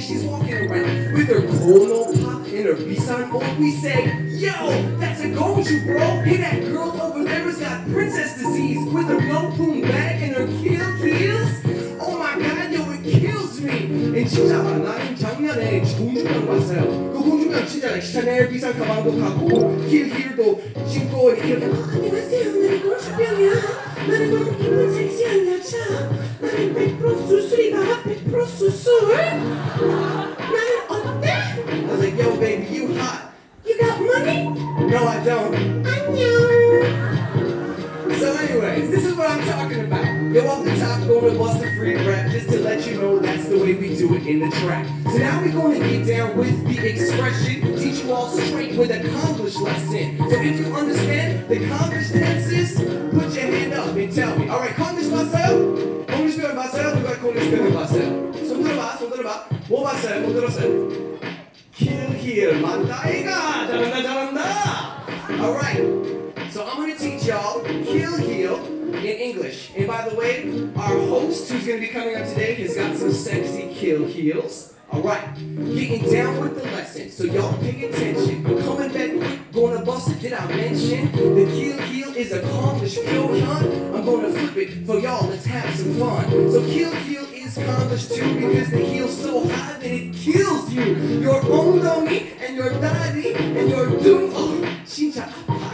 and she's walking around with her polo pop and her Busan on. We say, yo, that's a goju, bro. Hey, that girl over there has got princess disease with her 명품 bag and her heels. Oh my god, yo, it kills me. And 진짜 나는 작년에 공주병 봤어요. 그 공주병 진짜 샤넬 비싼 가방도 갖고 힐도 신고 이렇게 안녕하세요, 나는 공주병이야. 나는 너무 이쁜 섹시한 여자. 나는 100% 수술이다. 100% 수술. 나는 어때? I was like, yo, baby, you hot. You got money? No, I don't. 안녕. So anyways, this is what I'm talking about. Yo, off the top, going to bust a free rap just to let you know that's the way we do it in the track. So now we're going to get down with the expression, teach you all straight with a Konglish lesson. So if you understand the Konglish tenses, put your hand up and tell me. Alright, Konglish 봤어요? Konglish 표현 봤어요? 누가 Konglish 표현 봤어요? 손 들어봐. 뭐 봤어요? 뭐 들었어요? Kill, 맞다, 이가! 잘한다! Alright. So I'm going to teach y'all kill in English. And by the way, our host who's going to be coming up today has got some sexy kill heels. Alright, getting down with the lesson. So y'all pay attention. I'm coming back quick, gonna bust it. Did I mention the kill is a Konglish 표현? I'm gonna flip it for y'all, let's have some fun. So kill is Konglish too because the heel's so high that it kills you. Your 엉덩이 and your 다리 and your doom. Oh, 진짜.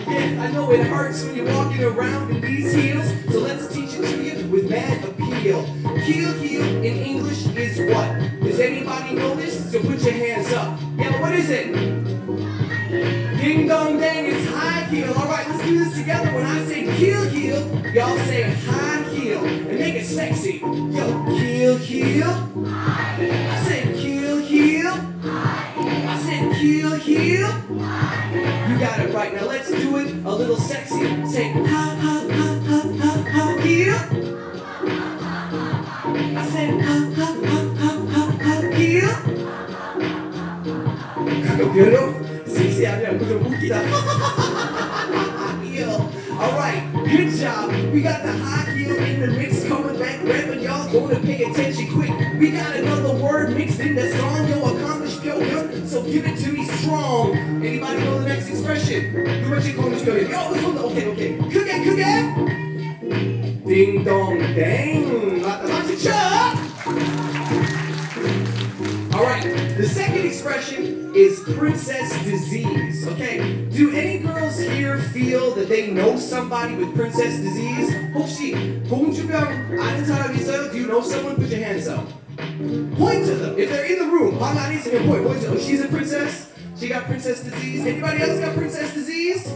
Yeah, I know it hurts when you're walking around in these heels, so let's teach it to you with mad appeal. Heel in English is what? Does anybody know this? So put your hands up. Yeah, what is it? Ding dong dang, it's high heel. Alright, let's do this together. When I say heel, y'all say high heel and make it sexy. Yo, heel. I said heel. I said heel. You got it right. Now let's do it a little sexy. Say ha, heel. I said ha, heel. 그거 섹시하냐? 그거 웃기다. Heel. Alright, good job. We got the high heel in the mix coming back. Rapping, y'all gonna pay attention quick. We got another word mixed in the song. Yo, accomplished 표현. So give it to me strong. Anybody know the next expression? 두 번째 accomplished 표현. Yo, this one. Okay. 크게. Ding dong dang. 맞죠? Alright, the second expression is princess disease, okay? Do any girls here feel that they know somebody with princess disease? 혹시 공주병 아는 사람 있어요? Do you know someone? Put your hands up. Point to them. If they're in the room, 방 안에 있으면 point to them. She's a princess. She got princess disease. Anybody else got princess disease?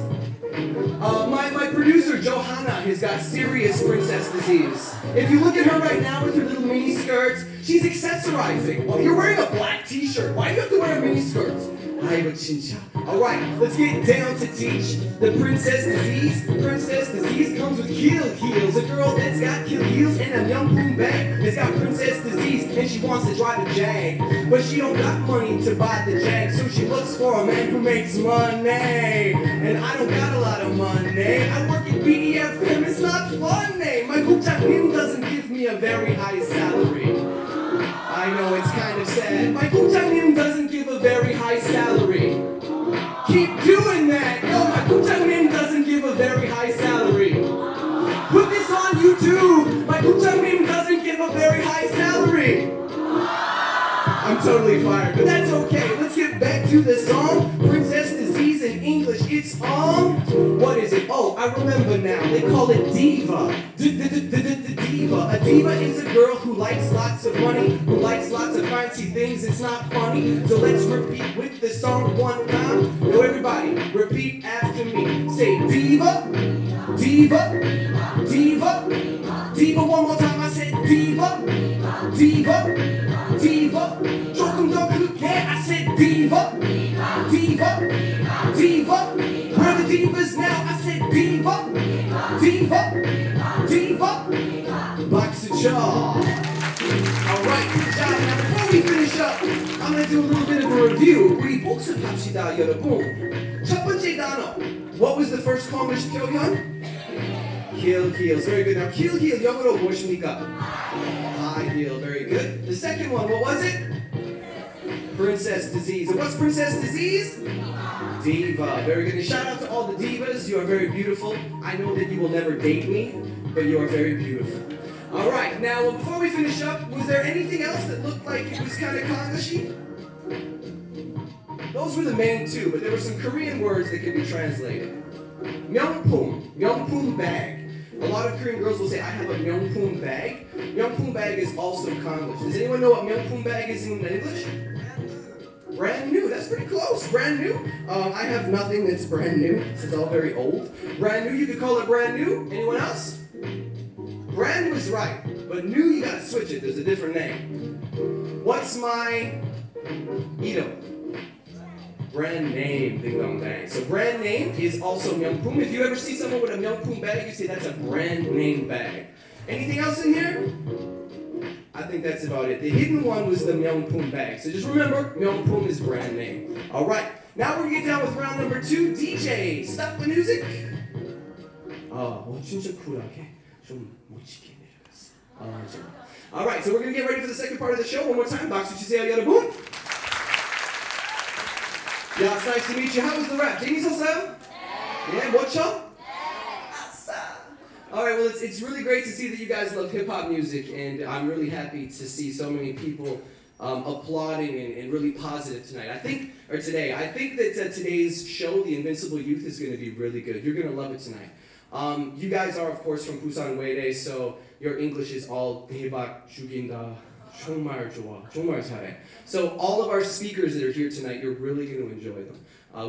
My producer, Johanna, has got serious princess disease. If you look at her right now with her little mini skirts, she's accessorizing. Well, you're wearing a black t-shirt. Why do you have to wear a mini skirt? 아이고 진짜. Alright, let's get down to teach the princess disease. Princess disease comes with kill heels. A girl that's got kill heels and a 명품 bag has got princess disease and she wants to drive a Jag. But she don't got money to buy the Jag, so she looks for a man who makes money. And I don't got a lot of money. I work at BeFM, it's not funny. My 국장님 doesn't give me a very high salary. I know it's kind of sad. My 국장님 doesn't give a very high salary. Keep doing that. Yo, my 국장님 doesn't give a very high salary. Put this on YouTube. My 국장님 doesn't give a very high salary. I'm totally fired, but that's okay. Let's get back to the song. Princess disease in English. It's what is it? Oh, I remember now. They call it diva. Diva. A diva is a girl who likes lots of money, who likes lots of fancy things. It's not funny. So let's repeat with the song one time. Yo, everybody, repeat after me. Say diva, diva, diva, diva. One more time. I said diva, diva, diva. 조금 더 크게. I said diva, diva, diva. Where the divas now? I said diva, diva, diva. Box of jaw. Alright, good job. Now before we finish up, I'm going to do a little bit of a review. 우리 복습합시다, 여러분. 첫 번째 단어. What was the first Konglish 표현? Kill heels. Very good. Now kill heel 영어로 무엇입니까? High heel. Very good. The second one, what was it? Princess Disease. And what's Princess Disease? Diva. Very good. And shout out to all the divas. You are very beautiful. I know that you will never date me, but you are very beautiful. All right. Now, before we finish up, was there anything else that looked like it was kind of Kanglashy? Those were the main two, but there were some Korean words that could be translated. Myeongpum. Myeongpum bag. A lot of Korean girls will say, I have a Myeongpum bag. Myeongpum bag is also Konglish. Does anyone know what Myeongpum bag is in English? Brand new. That's pretty close. Brand new. I have nothing that's brand new. This is all very old. Brand new, you could call it brand new. Anyone else? Brand new is right, but new, you gotta switch it. There's a different name. What's my Ito? Brand name, ding dong bang. So brand name is also Myeongpum. If you ever see someone with a Myeongpum bag, you say that's a brand name bag. Anything else in here? I think that's about it. The hidden one was the Myeongpum bag. So just remember, Myeongpum is brand name. All right, now we're gonna get down with round number 2. DJ, stop the music. 진짜 쿨하게 좀 멋지게 내려갔어. All right, so we're gonna get ready for the second part of the show. One more time, 박수 주세요, 여러분. Yeah, it's nice to meet you. How was the rap? 재밌었어요? Yeah, 뭐죠? All right, well, it's really great to see that you guys love hip-hop music, and I'm really happy to see so many people applauding and really positive tonight. I think that today's show, The Invincible Youth, is going to be really good. You're going to love it tonight. You guys are, of course, from Busanwe대, so your English is all 대박 죽인다. 정말 좋아. 정말 잘해. So all of our speakers that are here tonight, you're really going to enjoy them.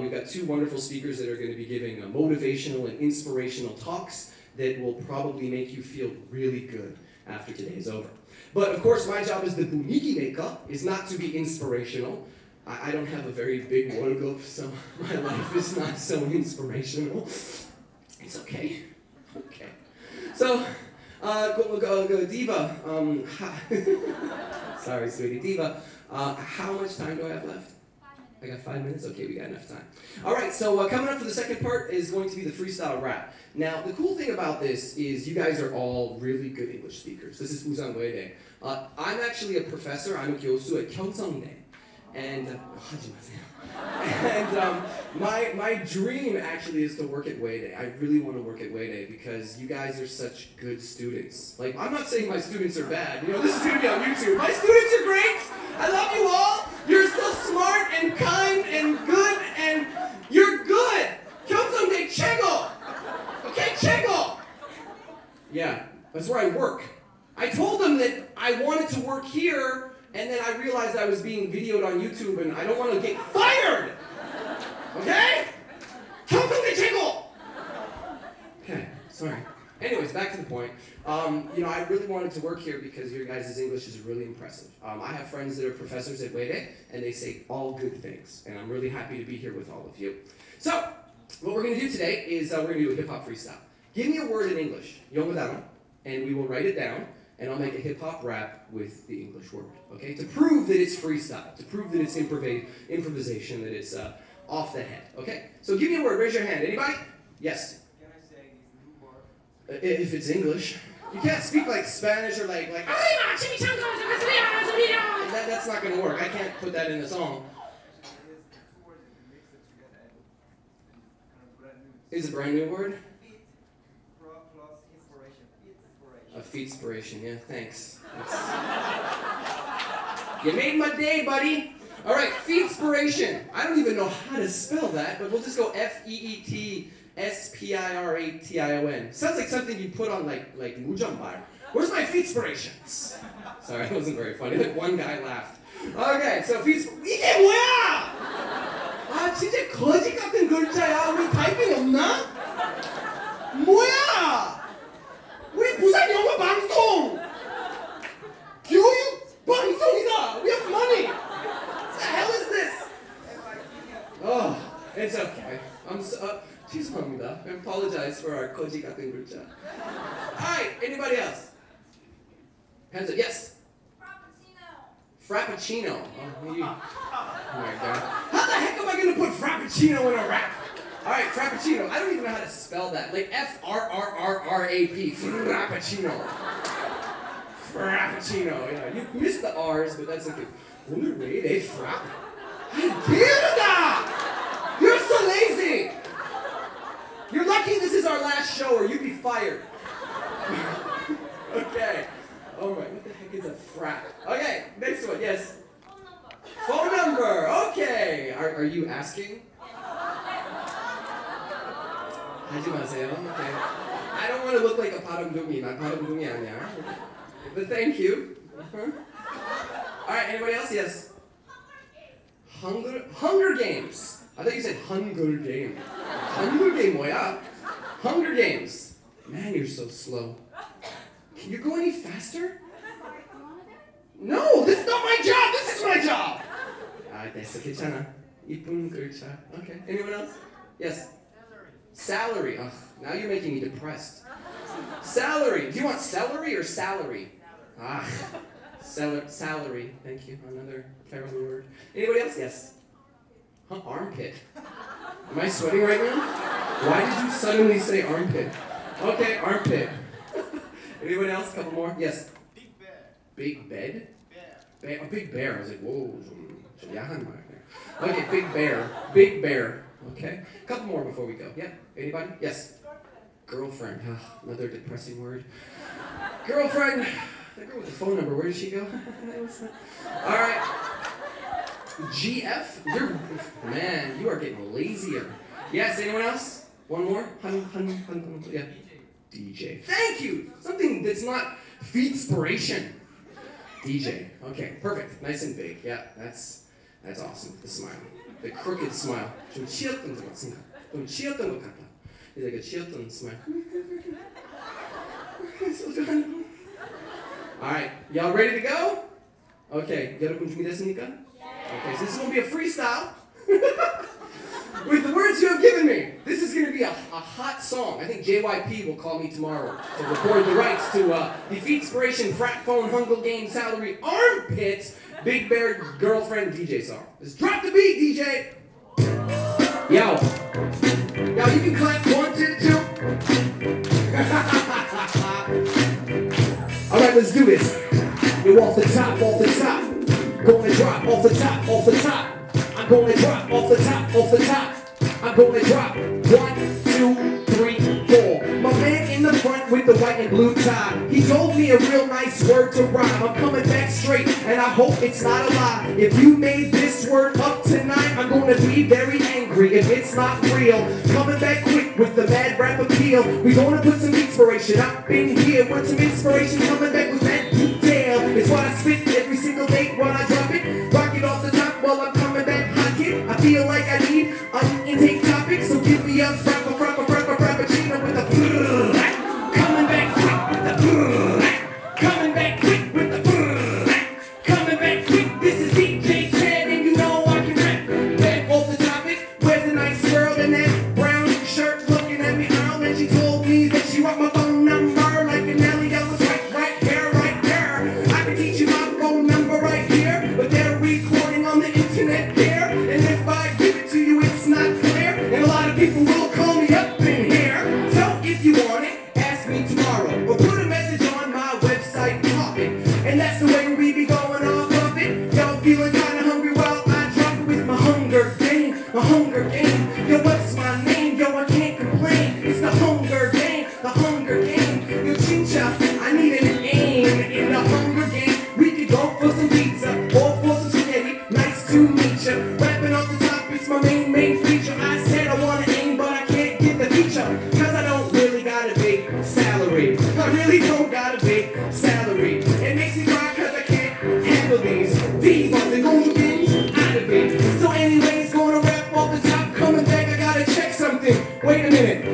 We've got 2 wonderful speakers that are going to be giving motivational and inspirational talks that will probably make you feel really good after today is over. But of course, my job as the 분위기 maker is not to be inspirational. I don't have a very big 월급, so my life is not so inspirational. It's okay. Okay. So, Diva, sorry, sweetie. Diva, how much time do I have left? I got 5 minutes? Okay, we got enough time. All right, so coming up for the second part is going to be the freestyle rap. Now, the cool thing about this is you guys are all really good English speakers. This is 부산외대. I'm actually a professor. I'm a 교수 at 경성대. And, my dream actually is to work at 외대. I really want to work at 외대 because you guys are such good students. Like, I'm not saying my students are bad. You know, this is going to be on YouTube. My students are great. I love you all. You're so smart and kind and good, and you're good. 경성대 최고. Okay, 최고. Yeah, that's where I work. I told them that I wanted to work here, and then I realized I was being videoed on YouTube, and I don't want to get fired. Okay? 경성대 최고. Okay, sorry. Anyways, back to the point. You know, I really wanted to work here because your guys' English is really impressive. I have friends that are professors at 외대, and they say all good things, and I'm really happy to be here with all of you. So, what we're going to do today is we're going to do a hip-hop freestyle. Give me a word in English, 영어 단어, and we will write it down, and I'll make a hip-hop rap with the English word, okay? To prove that it's freestyle, to prove that it's improvisation, that it's off the head, okay? So give me a word, raise your hand. Anybody? Yes? Can I say this new word? If it's English. You can't speak like Spanish or like that's not going to work. I can't put that in the song. Is a brand new word? Plus inspiration. A feetspiration, yeah, thanks. You made my day, buddy. All right, feetspiration. I don't even know how to spell that, but we'll just go F-E-E-T-S-P-I-R-A-T-I-O-N. Sounds like something you put on like 무전발. Where's my feetspirations? Sorry, that wasn't very funny. Like one guy laughed. Okay, so 이게 뭐야? 아, 진짜 거지 같은 글자야. 우리 타이핑 없나? 뭐야? 우리 부산영어방송! 교육 방송이다! We have money! What the hell is this? Oh, it's okay. 죄송합니다. I apologize for our 거지 같은 글자. Alright, anybody else? Hands up, yes? Frappuccino. Oh my god. How the heck am I gonna put Frappuccino in a rap? Alright, Frappuccino. I don't even know how to spell that. Like F-R-R-R-R-A-P. Frappuccino. Frappuccino. Yeah, you missed the R's, but that's okay. 오늘 왜 이래 frap? 게으르다! You're so lazy! You're lucky this is our last show or you'd be fired. Okay. Alright, what the heck is a frap? Okay, next one, yes. Phone number, okay. Are you asking? 하지 마세요. Okay. I don't want to look like a 바람둥이. 난 바람둥이 아니야. But thank you. Alright, anybody else? Yes. Hunger Games. I thought you said Hunger Game. Hunger Game 뭐야? Hunger Games. Man, you're so slow. Can you go any faster? No, this is not my job. This is my job. 됐어, 괜찮아. 이쁜 글자. Okay. Anyone else? Yes. Salary. Ugh, now you're making me depressed. Salary. Do you want celery or salary? Ah, salary. Thank you. Another terrible word. Anybody else? Yes. Huh, armpit. Am I sweating right now? Why did you suddenly say armpit? Okay, armpit. Anyone else? Couple more? Yes. Big bear. Big bed? Bear. A big bear. I was like, whoa, 좀 야한 말. Okay, big bear. Big bear. Okay. Couple more before we go. Yeah. Anybody? Yes. Girlfriend. Another depressing word. Girlfriend. That girl with the phone number. Where did she go? All right. GF. Man, you are getting lazier. Yes. Anyone else? One more. Yeah. DJ. Thank you. Something that's not feedspiration. DJ. Okay. Perfect. Nice and big. Yeah. That's awesome. The smile. The crooked smile. 좀 치였던 것 같습니다. 좀 치였던 것 같다. 이제 그 치였던 smile. Alright, y'all ready to go? Okay, 여러분 준비됐습니까? Okay, so this is going to be a freestyle. With the words you have given me. This is going to be a hot song. I think JYP will call me tomorrow to record the rights to the Feedspiration, Frat Phone, Hunger Game, Salary, Armpits, Big Bear, Girlfriend, DJ song. Let's drop the beat, DJ! Yo. Yo, you can clap 1, 2, 2. Alright, let's do this. Yo, off the top. Gonna drop off the top. I'm gonna drop off the top. I'm gonna drop 1, 2, 3, 4. My man in the front with the white and blue tie. He told me a real nice word to rhyme. I'm coming back straight, and I hope it's not a lie. If you made this word up tonight, I'm gonna be very angry if it's not real. Coming back quick with the mad rap appeal. We gonna put some inspiration up in here. Want some inspiration coming back with that detail. It's what I spit every single day when I drop it. Rock it off the top while I'm coming back hot, kid. I feel like I need an intake topic, so give me a frappuccino with a coming back quick with the coming back quick with the coming back quick. This is DJ Chad, and you know I can rap. Back off the topic, where's the nice girl in that brown shirt looking at me earl, and she told me that she want my phone number like an Ellie. I was right there. I can teach you my phone number right here, but they're recording on the internet there, and if I give it to you, it's not clear, and a lot of people will call me up in here. So if you want it, ask me tomorrow, or put a message on my website talking, and that's the way we be going off of it. Y'all feeling kinda hungry? Well, I drop it with my hunger game. Yo, what's my name? Yo, I can't complain. It's the Hunger Game. Yo, chincha, I need an aim in the Hunger Game. We could go for some pizza or for some spaghetti. Nice to meet ya. Rapping off the top, it's my main feature. I said I wanna aim, but I can't get the feature, cause I don't really got a big salary. I really don't got a big salary. It makes me cry cause I can't handle these divas and golden things out of it. So anyways, gonna rap off the top, coming back, I gotta check something. Wait a minute.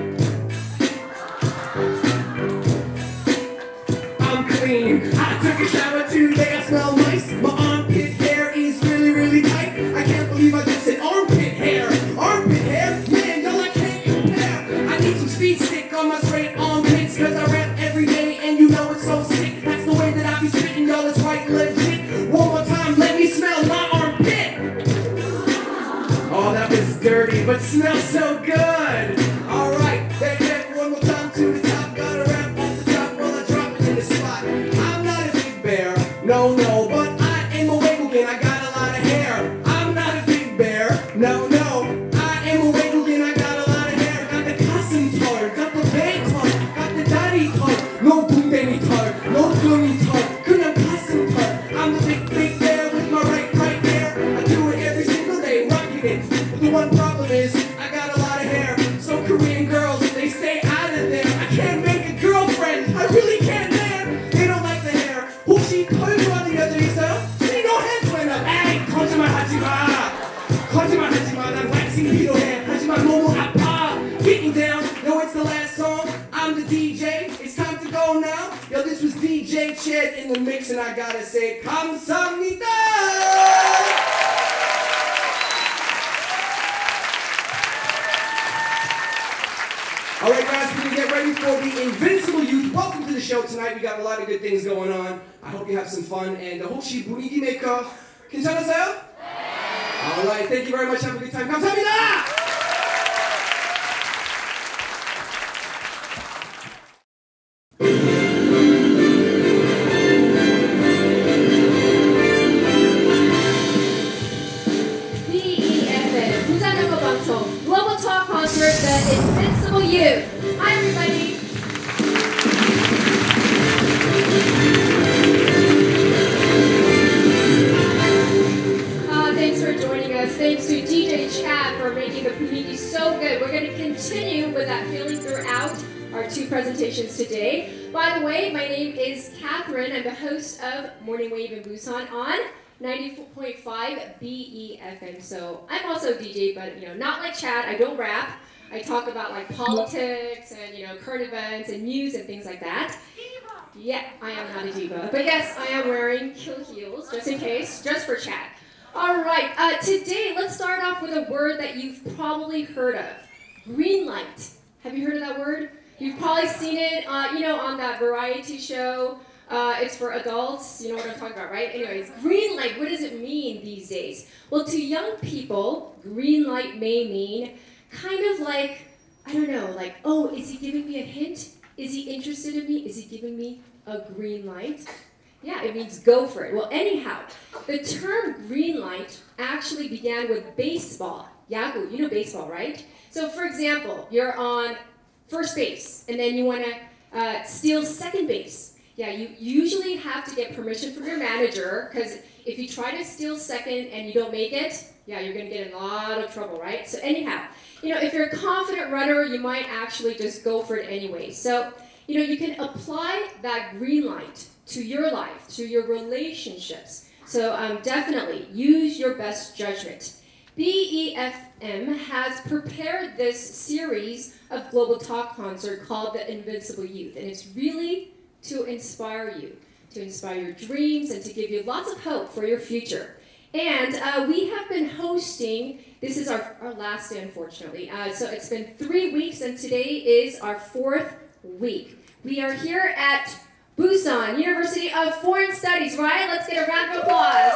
I'm clean. I took a shower today, I smell nice. My armpit hair is really tight. I can't believe I just said armpit hair. Man, y'all, I can't compare. I need some speed stick on my straight armpits, cause I rap every day and you know it's so sick. That's the way that I be spitting, y'all, it's right legit. One more time, let me smell my armpit. Oh, that was dirty, but smells so good. Alright, back one more time to the top. Gotta rap off the top while I drop it in the spot. I'm not a big bear, no, but I am a wiggle again. I got a The one problem is, I got a lot of hair. So Korean girls, they stay out of there. I can't make a girlfriend. I really can't, man. They don't like the hair. 혹시 털 좋아하는 여자 있어요? See, no hands went up. 에이, 거짓말 하지 마. 거짓말 하지 마. 난 왁싱 필요해. 하지만 너무 아파. Getting down. No, it's the last song. I'm the DJ. It's time to go now. Yo, this was DJ Ched in the mix, and I gotta say, 감사합니다. All right, guys, we're going to get ready for the Invincible Youth. Welcome to the show tonight. We got a lot of good things going on. I hope you have some fun. And 혹시 분위기 메이커 괜찮았어요? All right, thank you very much. Have a good time. 감사합니다! BeFM, 부산영어방송, Global Talk Concert, The Invincible Youth. Hi, everybody. Thanks for joining us. Thanks to DJ Chad for making the community so good. We're going to continue with that feeling throughout our two presentations today. By the way, my name is Catherine. I'm the host of Morning Wave in Busan on 90.5 BeFM. So I'm also a DJ, but not like Chad. I don't rap. I talk about like politics and current events and news and things like that. Yeah, I am not a diva. But yes, I am wearing kill heels just in case, just for Chad. All right, today let's start off with a word that you've probably heard of. Green light. Have you heard of that word? You've probably seen it, on that variety show. It's for adults. You know what I'm talking about, right? Anyways, green light, what does it mean these days? Well, to young people, green light may mean kind of like, I don't know, like, oh, is he giving me a hint? Is he interested in me? Is he giving me a green light? Yeah, it means go for it. Well, anyhow, the term green light actually began with baseball. Yagu, you know baseball, right? So, for example, you're on first base, and then you want to steal second base. Yeah, you usually have to get permission from your manager, because if you try to steal second and you don't make it, yeah, you're going to get in a lot of trouble, right? So anyhow, if you're a confident runner, you might actually just go for it anyway. So, you can apply that green light to your life, to your relationships. So definitely use your best judgment. BeFM has prepared this series of Global Talk Concert called The Invincible Youth, and it's really to inspire you, to inspire your dreams, and to give you lots of hope for your future. And we have been hosting, this is our last day, unfortunately. So it's been 3 weeks, and today is our 4th week. We are here at Busan University of Foreign Studies, right? Let's get a round of applause.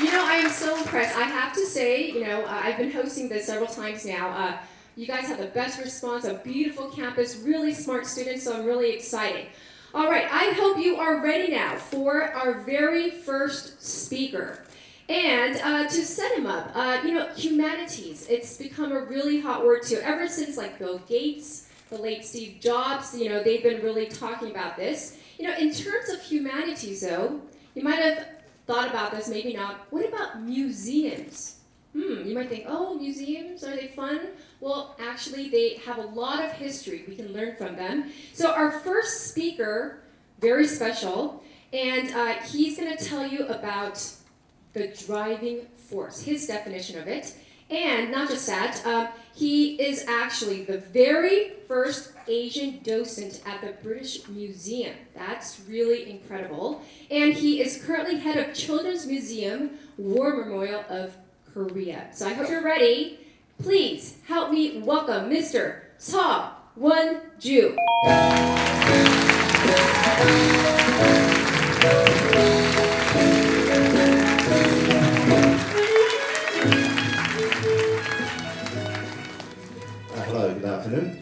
I am so impressed. I have to say, I've been hosting this several times now. You guys have the best response, a beautiful campus, really smart students, so I'm really excited. All right, I hope you are ready now for our very first speaker. And to set him up, humanities, it's become a really hot word too. Ever since like Bill Gates, the late Steve Jobs, they've been really talking about this. In terms of humanities though, you might have thought about this, maybe not. What about museums? You might think, oh, museums, are they fun? Well, actually, they have a lot of history. We can learn from them. So our first speaker, very special, and he's going to tell you about the driving force, his definition of it. And not just that, he is actually the very first Asian docent at the British Museum. That's really incredible. And he is currently head of Children's Museum War Memorial of Korea. So I hope you're ready. Please help me welcome Mr. Seo Won-ju. Hello, good afternoon.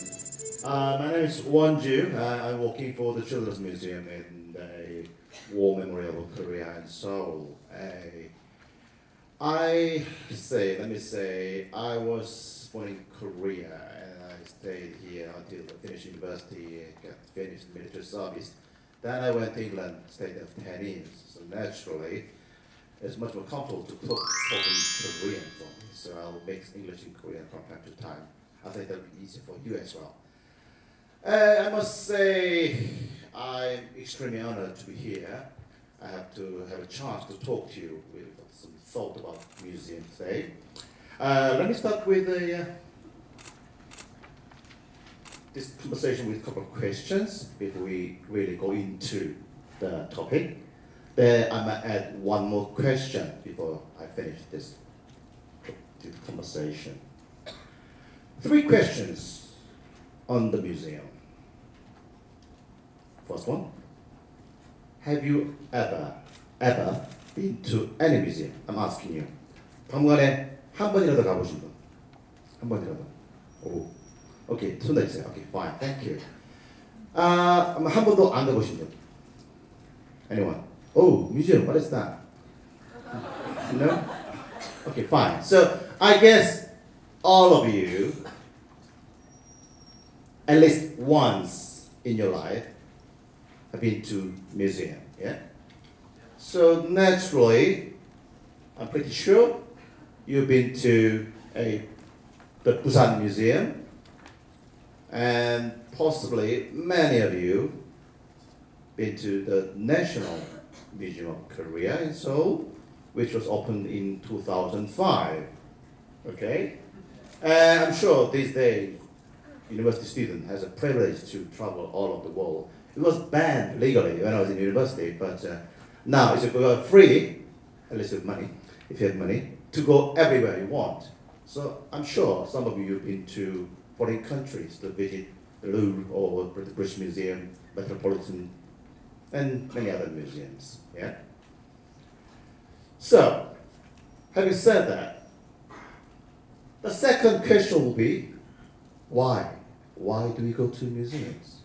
My name is Won-ju. I'm working for the Children's Museum in the War Memorial of Korea in Seoul. Let me say, I was born in Korea and I stayed here until I finished university and got finished military service. Then I went to England, stayed there for 10 years. So naturally, it's much more comfortable to talk in Korean for me. So I'll mix English and Korean from time to time. I think that'll be easier for you as well. I must say, I'm extremely honored to be here. I have to have a chance to talk to you with some thought about museum today. Let me start with this conversation with a couple of questions before we really go into the topic. Then I might add one more question before I finish this conversation. 3 questions on the museum. First one, have you ever been to any museum? I'm asking you. 박물관에 한 번이라도 가보신 분? 한 번이라도. 오, 오케이, 손 들어주세요. 오케이, fine, thank you. 한 번도 안 가보신 분? Anyone? Oh, museum, what is that? No? Okay, fine. So I guess all of you, at least once in your life, have been to museum, yeah? So naturally, I'm pretty sure you've been to the Busan Museum, and possibly many of you been to the National Museum of Korea in Seoul, which was opened in 2005. Okay, and I'm sure these days, university student has a privilege to travel all over the world. It was banned legally when I was in university, but now it's free, at least with money, if you have money, to go everywhere you want. So I'm sure some of you have been to foreign countries to visit the Louvre or the British Museum, Metropolitan, and many other museums. Yeah. So, having said that, the second question will be, why? Why do we go to museums?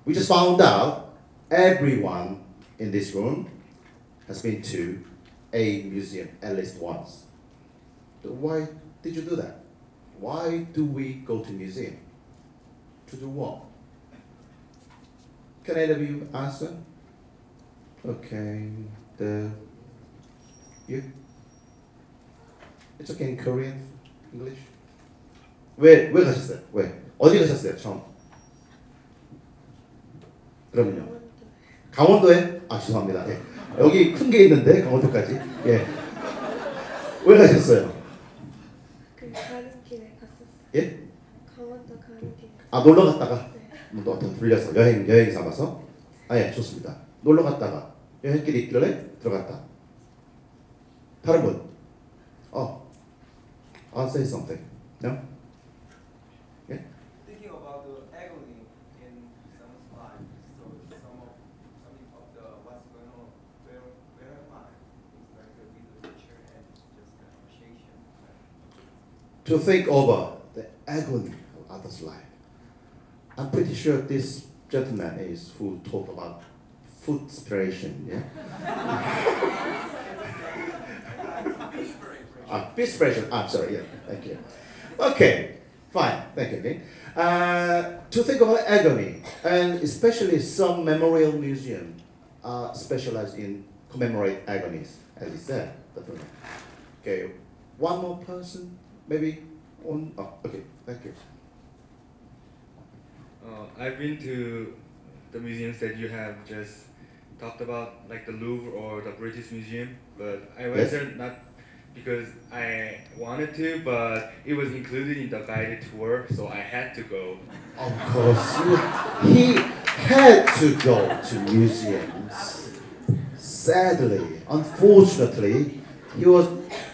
We just found out everyone in this room has been to a museum at least once. So why did you do that? Why do we go to museum? To do what? Can any of you answer? Okay, you? It's okay in Korean, English? 왜 가셨어요? 왜? 어디 가셨어요, 처음? 그러면요? 강원도에? 아, 죄송합니다. 예. 여기 큰 게 있는데, 강원도까지. 예. 왜 가셨어요? 가는 길에 갔었어요. 예? 강원도 가는 길에. 아, 놀러 갔다가? 네. 또 들려서 여행 삼아서? 아, 예, 좋습니다. 놀러 갔다가 여행길이 있길래 들어갔다. 다른 분? I'll say something. No? Yeah? Thinking about the agony in someone's life, so something of the what's going on, where am I? It's like a with the picture and just an appreciation. To think over the agony of others' life. I'm pretty sure this gentleman is who talked about food inspiration, yeah? Inspiration, I'm sorry, yeah, thank you. Okay, fine, thank you again. To think about agony, and especially some memorial museum specialize in commemorate agonies, as he said, definitely. Okay, one more person, maybe one, okay, thank you. I've been to the museums that you have just talked about, like the Louvre or the British Museum, but I went there not because I wanted to, but it was included in the guided tour, so I had to go. Of course, he had to go to museums. Sadly, unfortunately, he was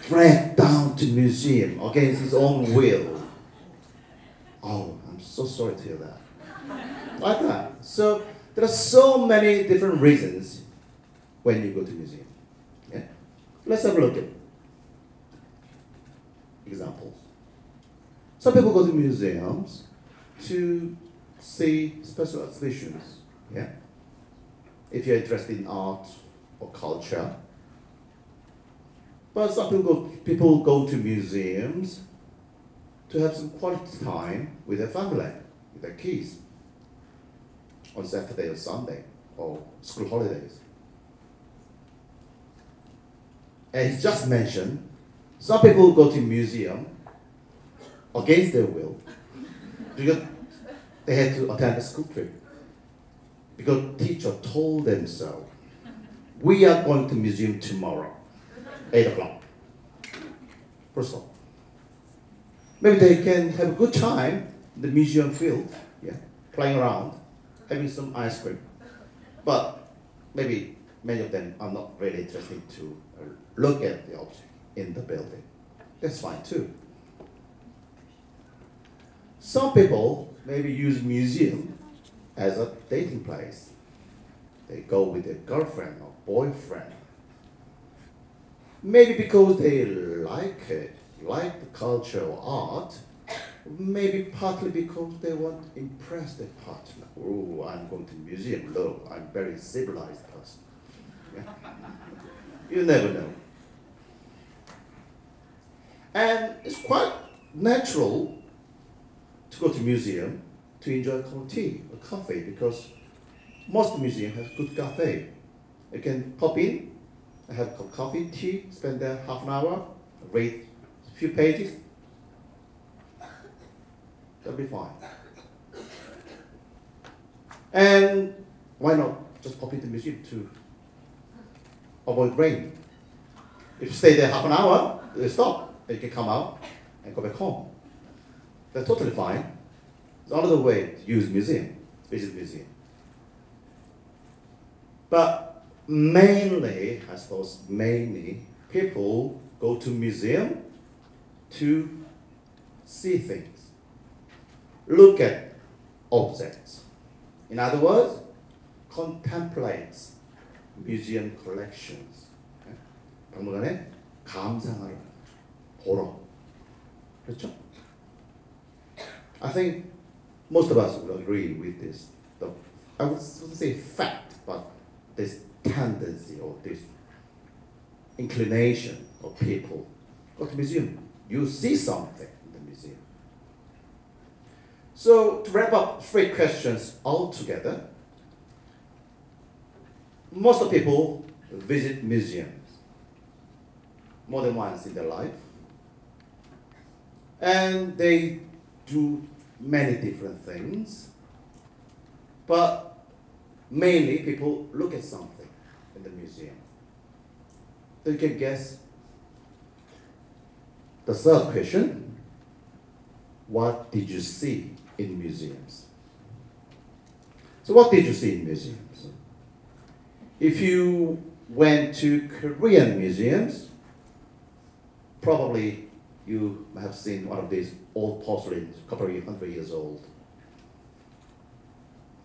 dragged down to museum against his own will. Oh, I'm so sorry to hear that. Like that. So there are so many different reasons when you go to museum. Yeah? Let's have a look at examples. Some people go to museums to see special exhibitions. Yeah? If you're interested in art or culture. But some people go to museums to have some quality time with their family, with their kids, on Saturday or Sunday, or school holidays. And he just mentioned, some people go to museum against their will because they had to attend a school trip. Because teacher told them so. We are going to museum tomorrow, 8 o'clock. First of all, maybe they can have a good time in the museum field, yeah, playing around, having some ice cream. But maybe many of them are not really interested to look at the object in the building. That's fine too. Some people maybe use museum as a dating place. They go with their girlfriend or boyfriend. Maybe because they like it, like the culture or art. Maybe partly because they want to impress their partner. Oh, I'm going to the museum. Look, I'm a very civilized person. Yeah? You never know. And it's quite natural to go to museum to enjoy a cup of tea or coffee because most museums have good cafe. You can pop in, have a cup of coffee, tea, spend there half an hour, read a few pages. That'll be fine. And why not just pop into the museum to avoid rain? If you stay there half an hour, you stop. And you can come out and go back home. That's totally fine. It's another way to use museum, visit museum. But mainly, I suppose, people go to museum to see things, look at objects. In other words, contemplate museum collections. 박물관에 감상하러 보러. 그렇죠? I think most of us will agree with this. I wouldn't say fact, but this tendency or this inclination of people go to museum. You see something in the museum. So to wrap up 3 questions all together, most of people visit museums more than once in their life. And they do many different things. But mainly people look at something in the museum. So you can guess the third question. What did you see in museums? So what did you see in museums? If you went to Korean museums, probably you have seen one of these old porcelains, a couple of 100 years old.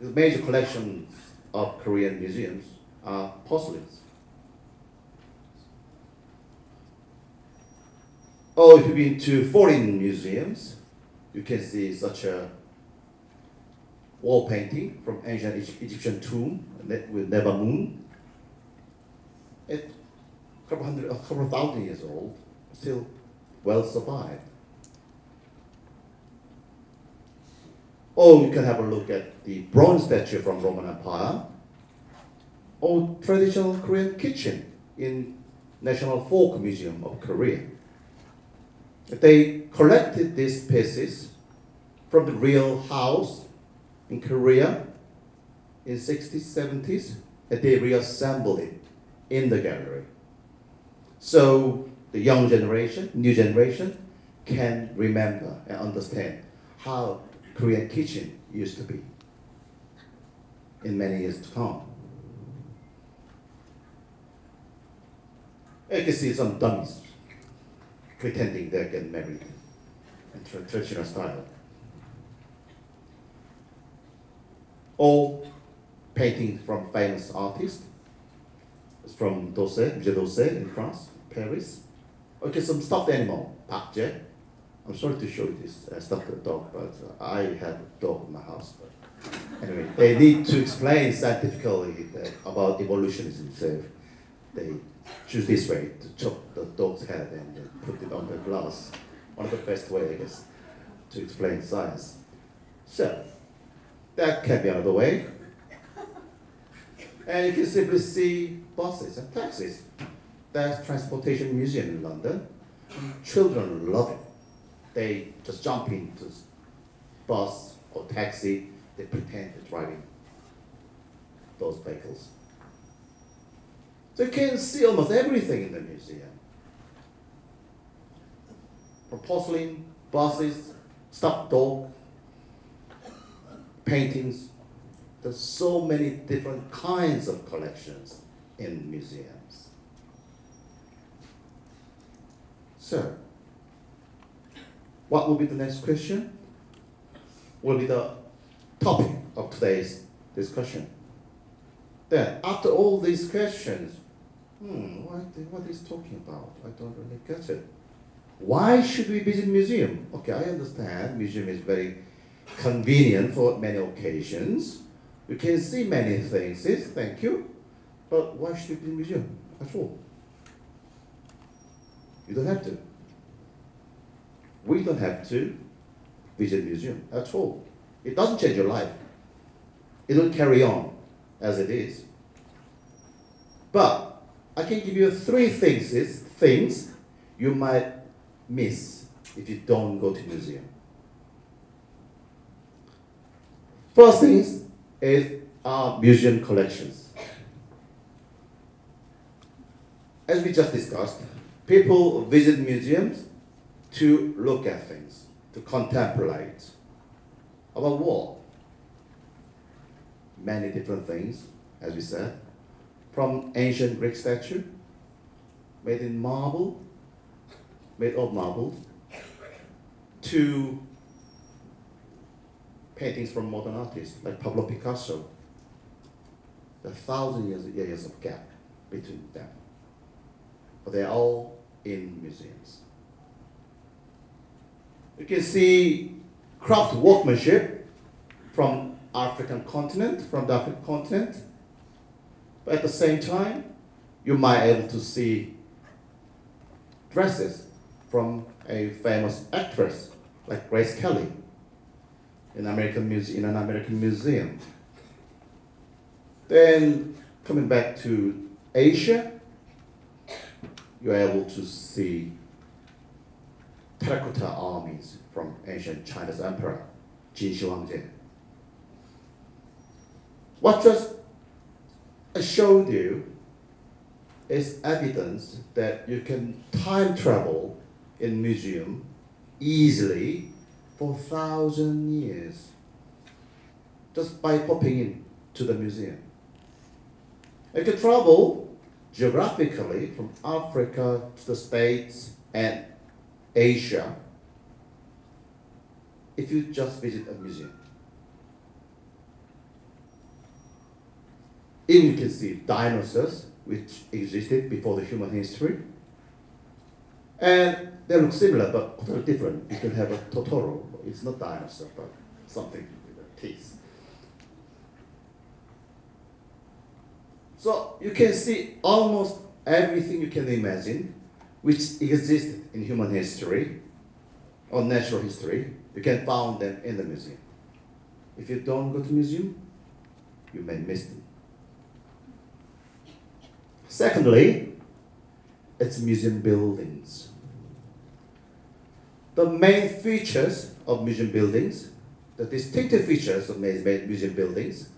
The major collections of Korean museums are porcelains. Or if you've been to foreign museums, you can see such a wall painting from ancient Egyptian tomb with Neba moon. It's a couple of thousand years old, still well survived. Or you can have a look at the bronze statue from Roman Empire, or traditional Korean kitchen in National Folk Museum of Korea. They collected these pieces from the real house in Korea in 60s, 70s, and they reassembled it in the gallery. So the young generation, new generation, can remember and understand how Korean kitchen used to be in many years to come. You can see some dummies pretending they're getting married in traditional style. All paintings from famous artists. It's from Musée d'Orsay in France, Paris. Okay, some stuffed animal, Park Jae. I'm sorry to show you this stuffed dog, but I have a dog in my house. But anyway, they need to explain scientifically about evolutionism. So they choose this way to chop the dog's head and put it on the glass. One of the best way, I guess, to explain science. So that can be another way. And you can simply see buses and taxis There's transportation museum in London. Children love it. They just jump into bus or taxi. They pretend they're driving those vehicles. So you can see almost everything in the museum. From porcelain, buses, stuffed dog, paintings. There's so many different kinds of collections in museums. So, what will be the next question? Will be the topic of today's discussion. Then, after all these questions, what is talking about? I don't really get it. Why should we visit museum? Okay, I understand museum is very convenient for many occasions. You can see many things, yes, thank you. But why should we visit museum at all? You don't have to. We don't have to visit museum at all. It doesn't change your life. It will carry on as it is. But I can give you three things you might miss if you don't go to museum. First thing is our museum collections. As we just discussed, people visit museums to look at things, to contemplate. About what? Many different things, as we said. From ancient Greek statue, made of marble, to paintings from modern artists like Pablo Picasso. There are 1,000 years of gap between them. But they're all in museums. You can see craft workmanship from the African continent. But at the same time, you might be able to see dresses from a famous actress like Grace Kelly in an American museum. Then coming back to Asia, you're able to see terracotta armies from ancient China's emperor, Jin Shi Huangjian. What just I showed you is evidence that you can time travel in museum easily for 1,000 years just by popping in to the museum. You can travel geographically from Africa to the States and Asia if you just visit a museum. Even you can see dinosaurs which existed before the human history. And they look similar but totally different. You can have a Totoro. It's not dinosaur, but something with teeth. So you can see almost everything you can imagine which existed in human history or natural history. You can find them in the museum. If you don't go to museum, you may miss them. Secondly, it's museum buildings. The main features of museum buildings, the distinctive features of museum buildings,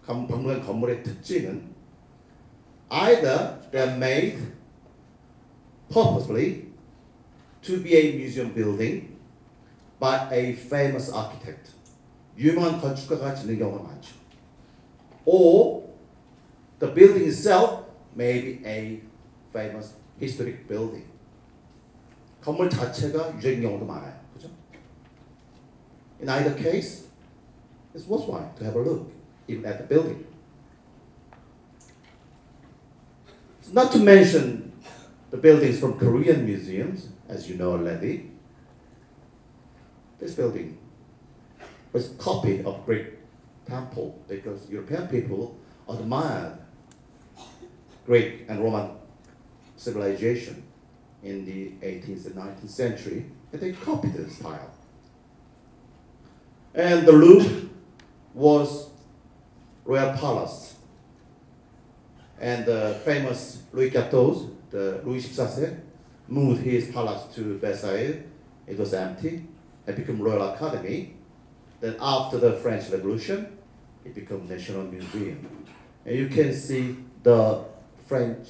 박물관 건물의 특징은 either they're made purposely to be a museum building by a famous architect. 유명한 건축가가 짓는 경우가 많죠. Or the building itself may be a famous historic building. 건물 자체가 유적인 경우도 많아요. 그죠? In either case, it's worthwhile to have a look, even at the building. Not to mention the buildings from Korean museums, as you know already. This building was a copy of Greek temple because European people admired Greek and Roman civilization in the 18th and 19th century, and they copied the style. And the Louvre was royal palace, and the famous Louis XIV the Louis XVI moved his palace to Versailles. It was empty and became Royal Academy. Then after the French Revolution, it became National Museum. And you can see the French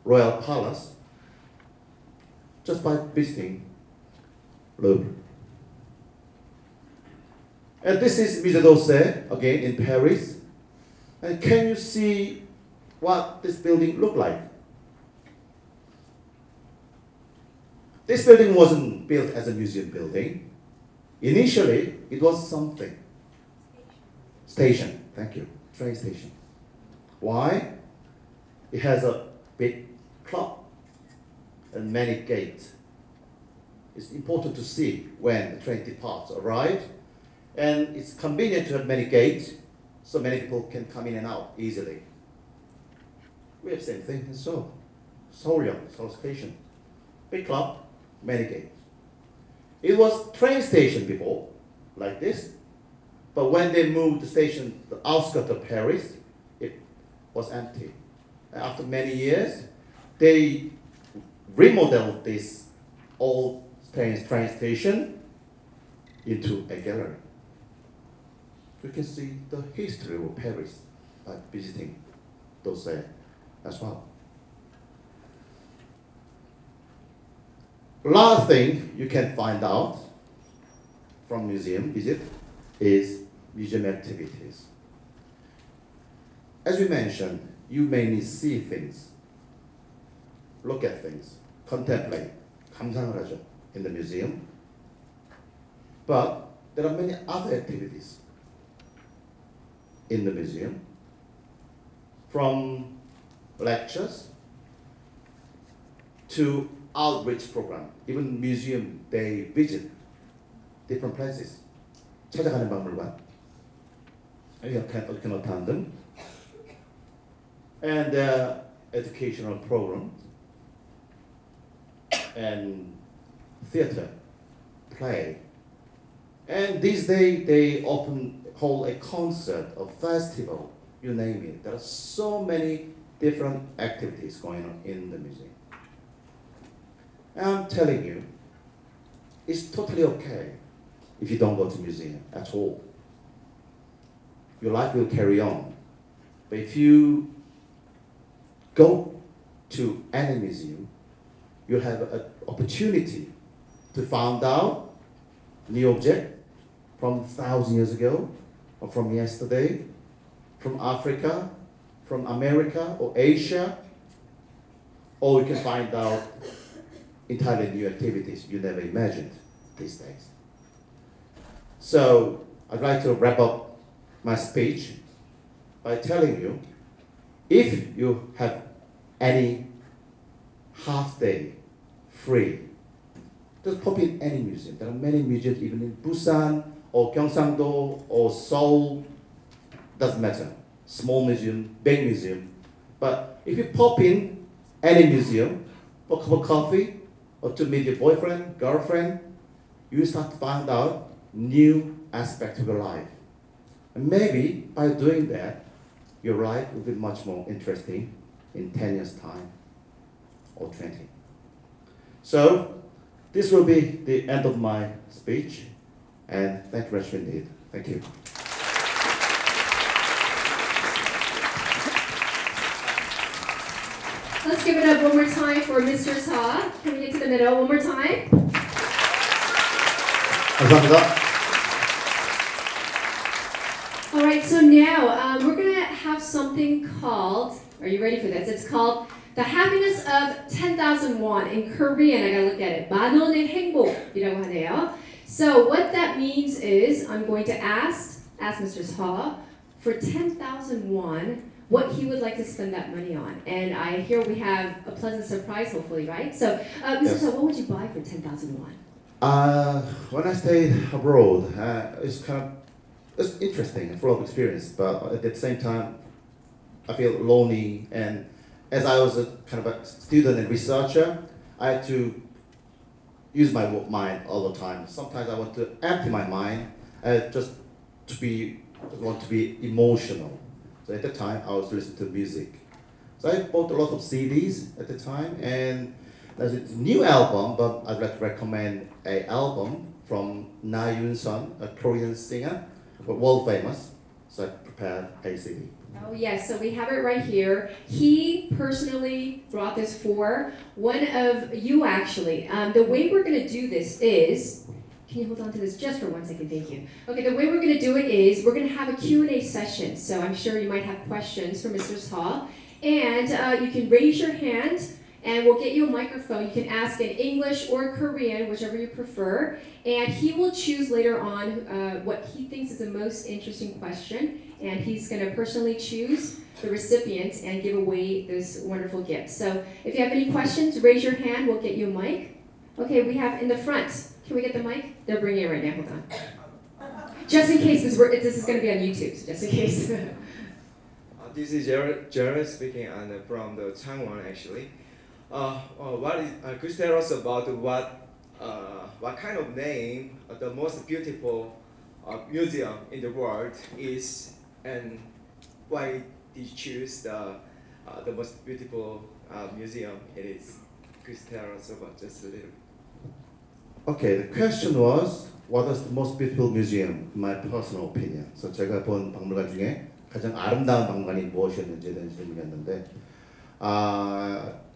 Royal Palace just by visiting Louvre. And this is Musée d'Orsay, again in Paris. And can you see what this building looked like? This building wasn't built as a museum building. Initially, it was something. Station, thank you, train station. Why? It has a big clock and many gates. It's important to see when the train departs, arrive, and it's convenient to have many gates so many people can come in and out easily. We have the same thing in Seoul. Seoul Station. Big clock, many gates. It was train station before, like this, but when they moved the station to the outskirts of Paris, it was empty. And after many years, they remodeled this old train station into a gallery. You can see the history of Paris by visiting those as well. Last thing you can find out from museum visit is museum activities. As we mentioned, you mainly see things, look at things, contemplate, 감상을 하죠 in the museum. But there are many other activities in the museum, from lectures to outreach program. Even museum, they visit different places. 찾아가는 박물관. You can attend them. And educational programs and theater, play. And these days they often hold a concert, a festival, you name it. There are so many different activities going on in the museum. And I'm telling you, it's totally okay if you don't go to museum at all. Your life will carry on. But if you go to any museum, you'll have an opportunity to find out new object from 1,000 years ago, or from yesterday, from Africa, from America or Asia, or you can find out entirely new activities you never imagined these days. So I'd like to wrap up my speech by telling you, if you have any half day free, just pop in any museum. There are many museums even in Busan or Gyeongsang-do or Seoul, doesn't matter. Small museum, big museum. But if you pop in any museum for a cup of coffee or to meet your boyfriend, girlfriend, you start to find out new aspects of your life. And maybe by doing that, your life will be much more interesting in 10 years' time or 20. So this will be the end of my speech, and thank you very much indeed. Thank you. Let's give it up one more time for Mr. Sa. Can we get to the middle one more time? 감사합니다. All right, so now we're going to have something called, are you ready for this? It's called The Happiness of 10,000 Won. In Korean, I gotta look at it. 만 원의 행복이라고 하네요. So what that means is I'm going to ask Mr. Sa for 10,000 won what he would like to spend that money on. And I hear we have a pleasant surprise, hopefully, right? So, Mr. Yes. Sa, what would you buy for 10,000 won? When I stayed abroad, it's interesting and full of experience, but at the same time, I feel lonely. And as I was a kind of a student and researcher, I had to use my mind all the time. Sometimes I want to empty my mind, just want to be emotional. So at the time, I was listening to music. So I bought a lot of CDs at the time, and there's a new album, but I'd like to recommend an album from Na Yoon-sun, a Korean singer, but world famous. So I prepared a CD. Oh yes, so we have it right here. He personally brought this for one of you actually. The way we're going to do this is, can you hold on to this just for 1 second? Thank you. Okay, the way we're going to do it is we're going to have a Q&A session. So I'm sure you might have questions for Mr. Seo. And you can raise your hand and we'll get you a microphone. You can ask in English or Korean, whichever you prefer. And he will choose later on what he thinks is the most interesting question. And he's going to personally choose the recipient and give away this wonderful gift. So if you have any questions, raise your hand. We'll get you a mic. Okay, we have in the front. Can we get the mic? They're bringing it right now. Hold on. Just in case, this is going to be on YouTube, so just in case. This is Jared speaking, and from the Changwon actually. Could you tell us about what kind of name the most beautiful museum in the world is, and why did you choose the most beautiful museum it is? Could you tell us about just a little? Okay, the question was, what is the most beautiful museum? My personal opinion. So 제가 본 박물관 중에 가장 아름다운 박물관이 무엇이었는지에 대한 질문이었는데,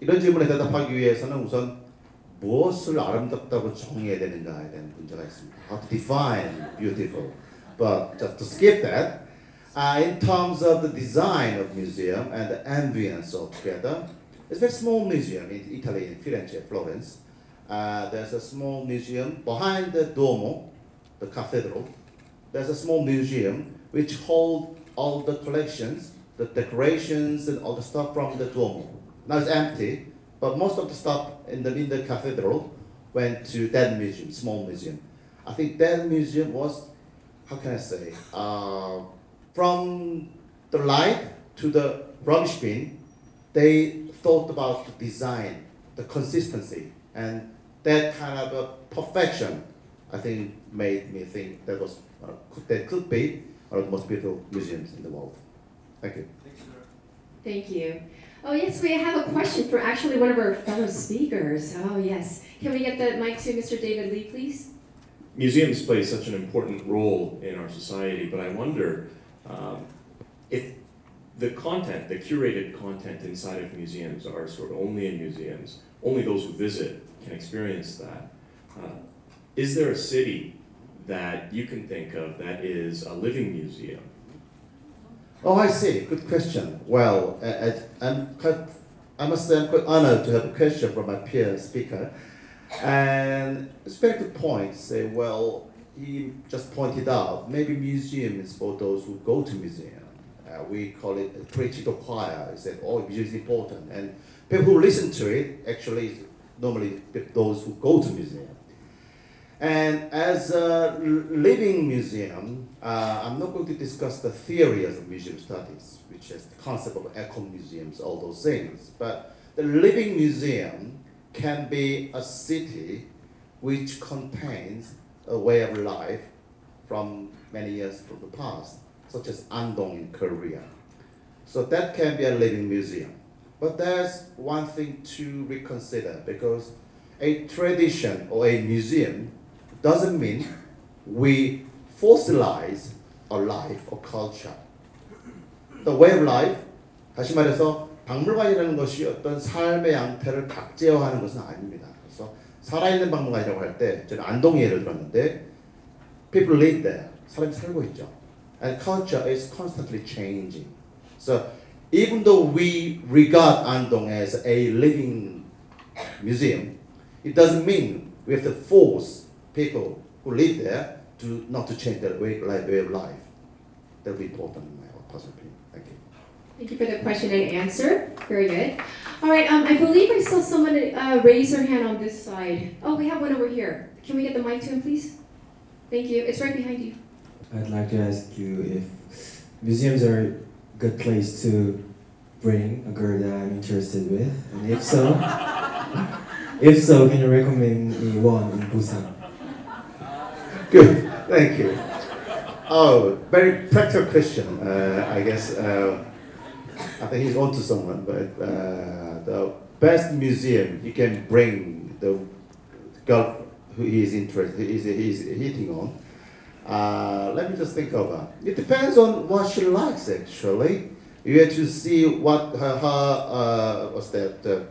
이런 질문에 대답하기 위해서는 우선 무엇을 아름답다고 정의해야 되는가에 대한 문제가 있습니다. How to define beautiful. But just to skip that, in terms of the design of museum and the ambience altogether, it's a very small museum in Italy, in Firenze, Florence. There's a small museum behind the Duomo, the cathedral. There's a small museum which holds all the collections, the decorations, and all the stuff from the Duomo. Now it's empty, but most of the stuff in the cathedral went to that museum, small museum. I think that museum was, how can I say, from the light to the rubbish bin, they thought about the design, the consistency, and that kind of a perfection, I think, made me think that could be one of the most beautiful museums in the world. Thank you. Thank you. Oh yes, we have a question for actually one of our fellow speakers. Oh yes. Can we get the mic to Mr. David Lee, please? Museums play such an important role in our society, but I wonder if the content, the curated content inside of museums are sort of only in museums, only those who visit can experience that. Is there a city that you can think of that is a living museum? Oh, I see. Good question. Well, I must say I'm quite honored to have a question from my peer speaker. And it's a very good point. Say, well, he just pointed out, maybe museum is for those who go to museum. We call it a preaching to choir. He said, oh, museum is important. And people who listen to it actually normally those who go to museum. And as a living museum, I'm not going to discuss the theories of museum studies, which is the concept of eco museums, all those things. But the living museum can be a city which contains a way of life from many years from the past, such as Andong in Korea. So that can be a living museum. But there's one thing to reconsider, because a tradition or a museum doesn't mean we fossilize a life or culture. The way of life, 다시 말해서 박물관이라는 것이 어떤 삶의 양태를 박제화하는 것은 아닙니다. 그래서 살아있는 박물관이라고 할 때 저는 안동 예를 들었는데 people live there, 사람이 살고 있죠. And culture is constantly changing. So even though we regard Andong as a living museum, it doesn't mean we have to force people who live there to not to change their way of life. That will be important in my personal opinion. Thank you. Thank you for the question and answer. Very good. All right, I believe I saw someone raise their hand on this side. Oh, we have one over here. Can we get the mic to him, please? Thank you. It's right behind you. I'd like to ask you if museums are a good place to bring a girl that I'm interested with, and if so, can you recommend me one in Busan? Good, thank you. Oh, very practical question, I guess. I think he's onto someone, but the best museum you can bring the girl who he's interested, he's hitting on. Let me just think of it depends on what she likes actually. You have to see what her what's that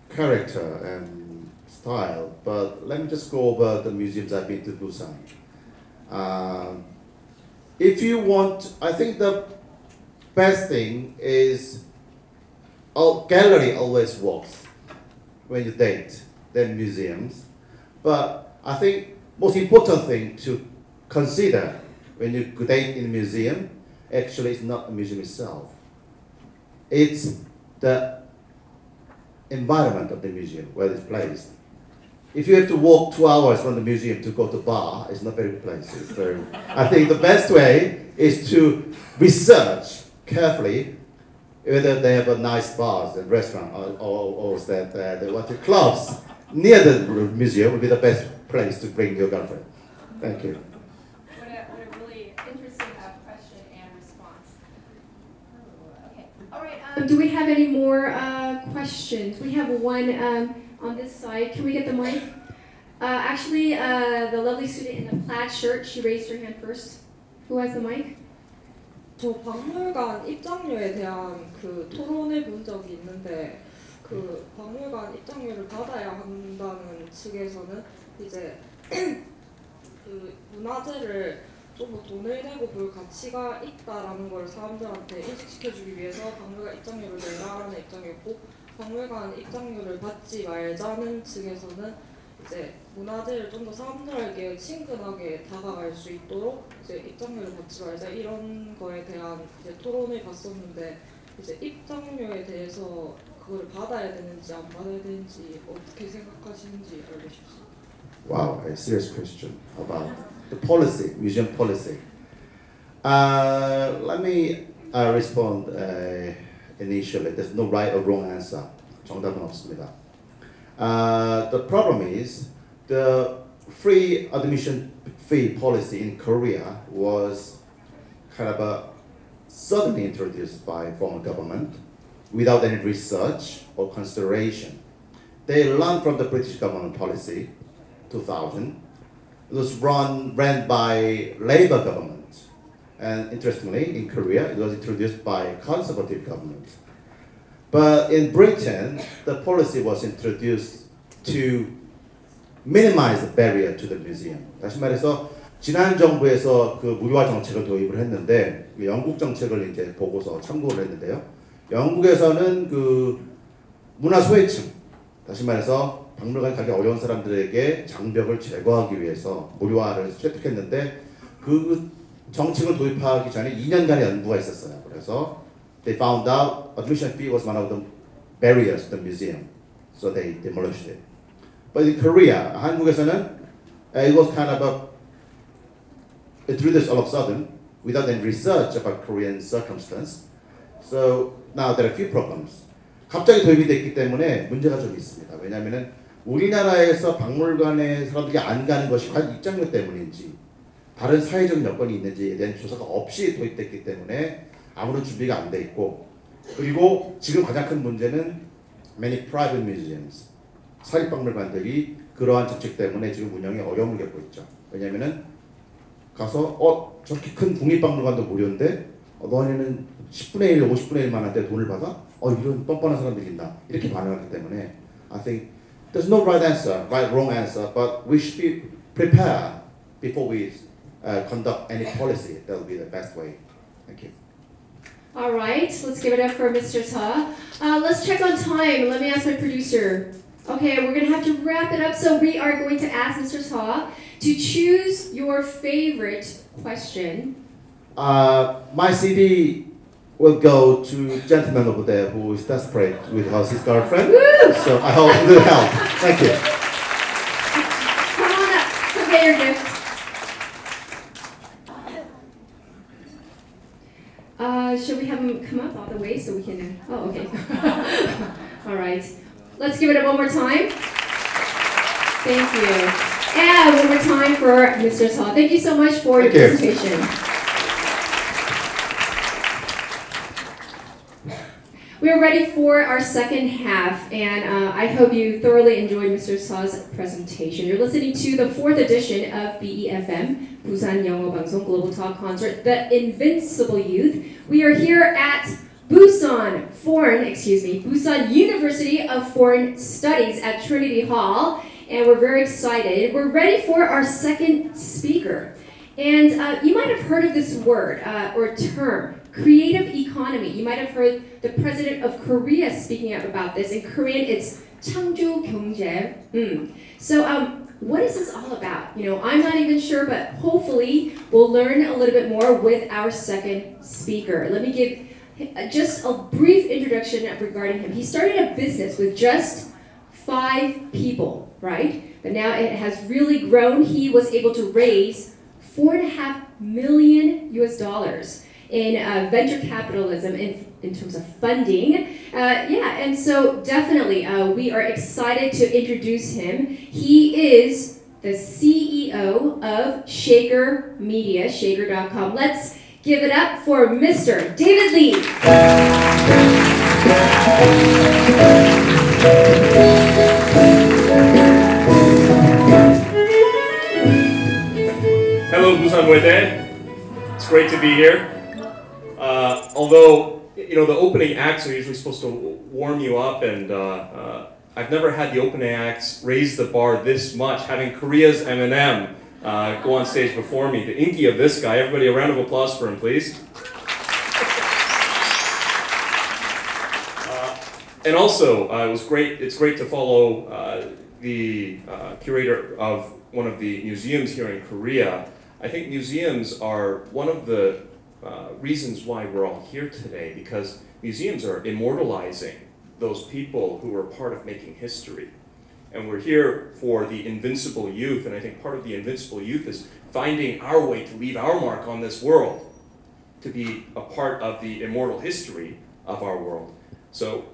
character and style. But let me just go over the museums I've been to Busan. If you want, I think the best thing is gallery always works when you date than museums. But I think most important thing to consider when you date in a museum, actually it's not the museum itself. It's the environment of the museum, where it's placed. If you have to walk 2 hours from the museum to go to bar, it's not very good place. So I think the best way is to research carefully whether they have a nice bars and restaurant or that they want to clubs near the museum would be the best place to bring your girlfriend. Thank you. What a really interesting question and response. Okay. All right. Do we have any more questions? We have one on this side. Can we get the mic? Actually, the lovely student in the plaid shirt, she raised her hand first. Who has the mic? 저 박물관 입장료에 대한 그 토론을 본 적이 있는데 그 박물관 입장료를 받아야 한다는 측에서는 이제 그 문화재를 좀 더 돈을 내고 볼 가치가 있다라는 걸 사람들한테 인식시켜주기 위해서 박물관 입장료를 내라라는 입장이었고 박물관 입장료를 받지 말자는 측에서는 이제 문화재를 좀 더 사람들에게 친근하게 다가갈 수 있도록 이제 입장료를 받지 말자 이런 거에 대한 이제 토론을 봤었는데 이제 입장료에 대해서 그걸 받아야 되는지 안 받아야 되는지 어떻게 생각하시는지 알고 싶습니다. Wow, a serious question about the policy, museum policy. Let me respond initially. There's no right or wrong answer. 정답은 없습니다. The problem is the free admission fee policy in Korea was kind of suddenly introduced by former government without any research or consideration. They learned from the British government policy, 2000. It was ran by Labour government, and interestingly, in Korea, it was introduced by conservative government. But in Britain, the policy was introduced to minimize the barrier to the museum. 다시 말해서 지난 정부에서 그 무료화 정책을 도입을 했는데 영국 정책을 이제 보고서 참고를 했는데요. 영국에서는 그 문화 소외층, 다시 말해서 박물관 가기 어려운 사람들에게 장벽을 제거하기 위해서 무료화를 채택했는데 그 정책을 도입하기 전에 2년간의 연구가 있었어요. 그래서 they found out admission fee was one of the barriers to the museum, so they demolished it. But in Korea, 한국에서는 it was kind of introduced all of a sudden without any research about Korean circumstance. So now there are a few problems. 갑자기 도입이 됐기 때문에 문제가 좀 있습니다. 왜냐하면은 우리나라에서 박물관에 사람들이 안 가는 것이 과연 입장료 때문인지 다른 사회적 여건이 있는지에 대한 조사가 없이 도입됐기 때문에 아무런 준비가 안 돼 있고 그리고 지금 가장 큰 문제는 many private museums 사립박물관들이 그러한 정책 때문에 지금 운영에 어려움을 겪고 있죠. 왜냐하면은 가서 저렇게 큰 국립박물관도 무료인데 너네는 10분의 1, 50분의 1만 한데 돈을 받아? 이런 뻔뻔한 사람들이 있나? 이렇게 반응하기 때문에 I think there's no right answer, right, wrong answer, but we should be prepared before we conduct any policy. That will be the best way. Thank you. All right, let's give it up for Mr. Ta. Let's check on time. Let me ask my producer. Okay, we're going to have to wrap it up, so we are going to ask Mr. Ta to choose your favorite question. My CD will go to gentleman over there who is desperate with his girlfriend. Woo! So I hope it will help. Thank you. Come on up. Come get your gift. Should we have him come up all the way so we can... Oh, okay. All right. Let's give it up one more time. Thank you. And one more time for Mr. Ta. Thank you so much for your presentation. We're ready for our second half, and I hope you thoroughly enjoyed Mr. Saw's presentation. You're listening to the 4th edition of BeFM, 부산영어방송 Global Talk Concert, The Invincible Youth. We are here at Busan University of Foreign Studies at Trinity Hall, and we're very excited. We're ready for our second speaker. And you might have heard of this word or term, creative economy. You might have heard the president of Korea speaking up about this. In Korean, it's 창조 경제. So what is this all about? You know, I'm not even sure, but hopefully we'll learn a little bit more with our second speaker. Let me give just a brief introduction regarding him. He started a business with just 5 people, right? But now it has really grown. He was able to raise $4.5 million in venture capitalism in terms of funding. And so definitely we are excited to introduce him. He is the CEO of Shaker Media, shaker.com. Let's give it up for Mr. David Lee. Hello, Busanwe대. It's great to be here. Although, you know, the opening acts are usually supposed to warm you up, and I've never had the opening acts raise the bar this much, having Korea's Eminem go on stage before me. The inky of this guy. Everybody, a round of applause for him, please. And also, it's great to follow the curator of one of the museums here in Korea. I think museums are one of the reasons why we're all here today, because museums are immortalizing those people who were part of making history. And we're here for the invincible youth, and I think part of the invincible youth is finding our way to leave our mark on this world, to be a part of the immortal history of our world. So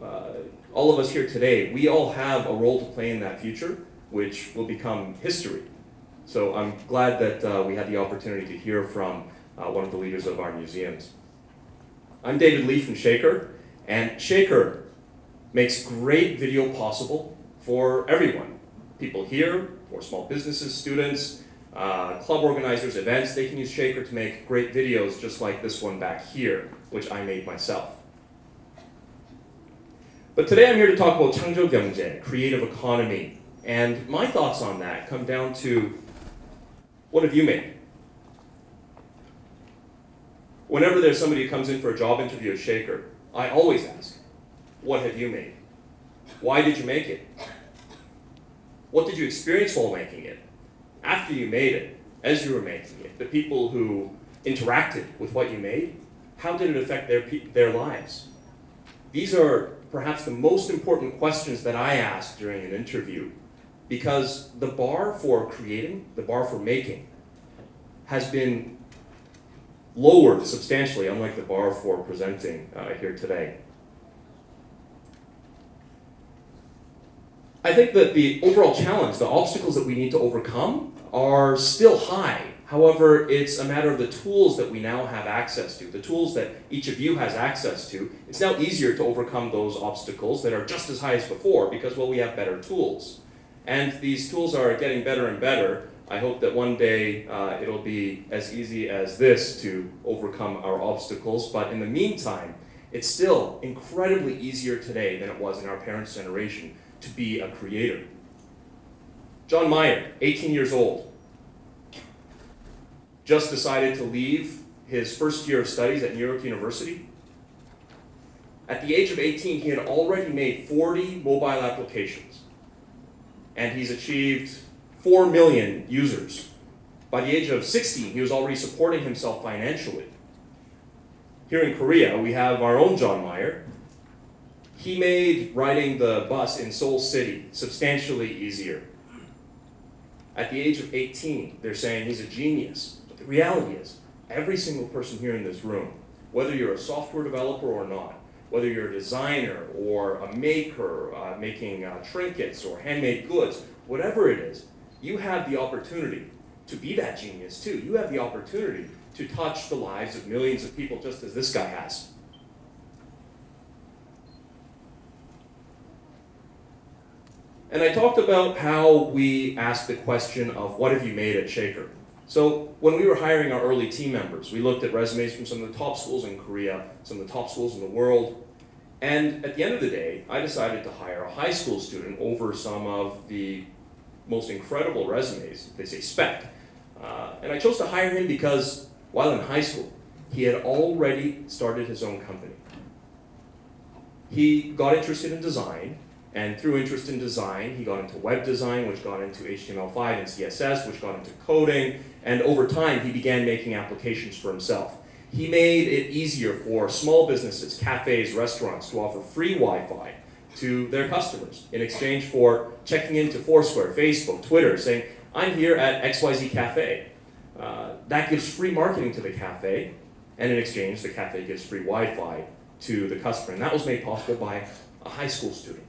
all of us here today, we all have a role to play in that future, which will become history. So I'm glad that we had the opportunity to hear from one of the leaders of our museums. I'm David Lee from Shaker, and Shaker makes great video possible for everyone. People here, for small businesses, students, club organizers, events, they can use Shaker to make great videos just like this one back here, which I made myself. But today I'm here to talk about 창조 경제, creative economy, and my thoughts on that come down to, what have you made? Whenever there's somebody who comes in for a job interview at Shaker, I always ask, what have you made? Why did you make it? What did you experience while making it? After you made it, as you were making it, the people who interacted with what you made, how did it affect their lives? These are perhaps the most important questions that I ask during an interview, because the bar for creating, the bar for making, has been lowered substantially, unlike the bar for presenting here today. I think that the overall challenge, the obstacles that we need to overcome, are still high. However, it's a matter of the tools that we now have access to, the tools that each of you has access to. It's now easier to overcome those obstacles that are just as high as before because, well, we have better tools. And these tools are getting better and better. I hope that one day it'll be as easy as this to overcome our obstacles. But in the meantime, it's still incredibly easier today than it was in our parents' generation to be a creator. John Mayer, 18 years old, just decided to leave his first year of studies at New York University. At the age of 18, he had already made 40 mobile applications, and he's achieved 4 million users. By the age of 16, he was already supporting himself financially. Here in Korea, we have our own John Mayer. He made riding the bus in Seoul City substantially easier. At the age of 18, they're saying he's a genius. But the reality is, every single person here in this room, whether you're a software developer or not, whether you're a designer or a maker making trinkets or handmade goods, whatever it is, you have the opportunity to be that genius too. You have the opportunity to touch the lives of millions of people just as this guy has. And I talked about how we asked the question of what have you made at Shaker? So when we were hiring our early team members, we looked at resumes from some of the top schools in Korea, some of the top schools in the world, and at the end of the day, I decided to hire a high school student over some of the most incredible resumes, they say spec. And I chose to hire him because while in high school, he had already started his own company. He got interested in design, and through interest in design, he got into web design, which got into HTML5 and CSS, which got into coding, and over time, he began making applications for himself. He made it easier for small businesses, cafes, restaurants to offer free Wi-Fi to their customers in exchange for checking into Foursquare, Facebook, Twitter, saying, I'm here at XYZ Cafe. That gives free marketing to the cafe, and in exchange, the cafe gives free Wi-Fi to the customer. And that was made possible by a high school student.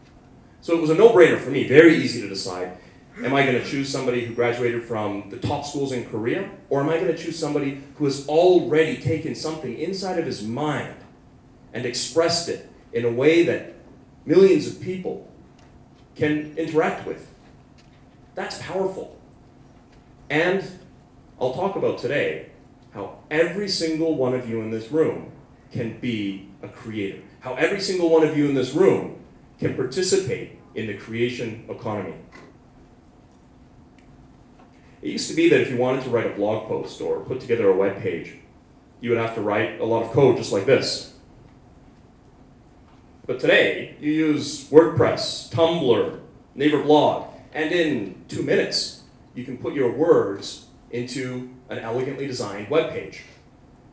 So it was a no-brainer for me, very easy to decide, am I going to choose somebody who graduated from the top schools in Korea, or am I going to choose somebody who has already taken something inside of his mind and expressed it in a way that millions of people can interact with? That's powerful. And I'll talk about today how every single one of you in this room can be a creator. How every single one of you in this room can participate in the creation economy. It used to be that if you wanted to write a blog post or put together a web page, you would have to write a lot of code just like this. But today, you use WordPress, Tumblr, Naver Blog, and in 2 minutes, you can put your words into an elegantly designed web page.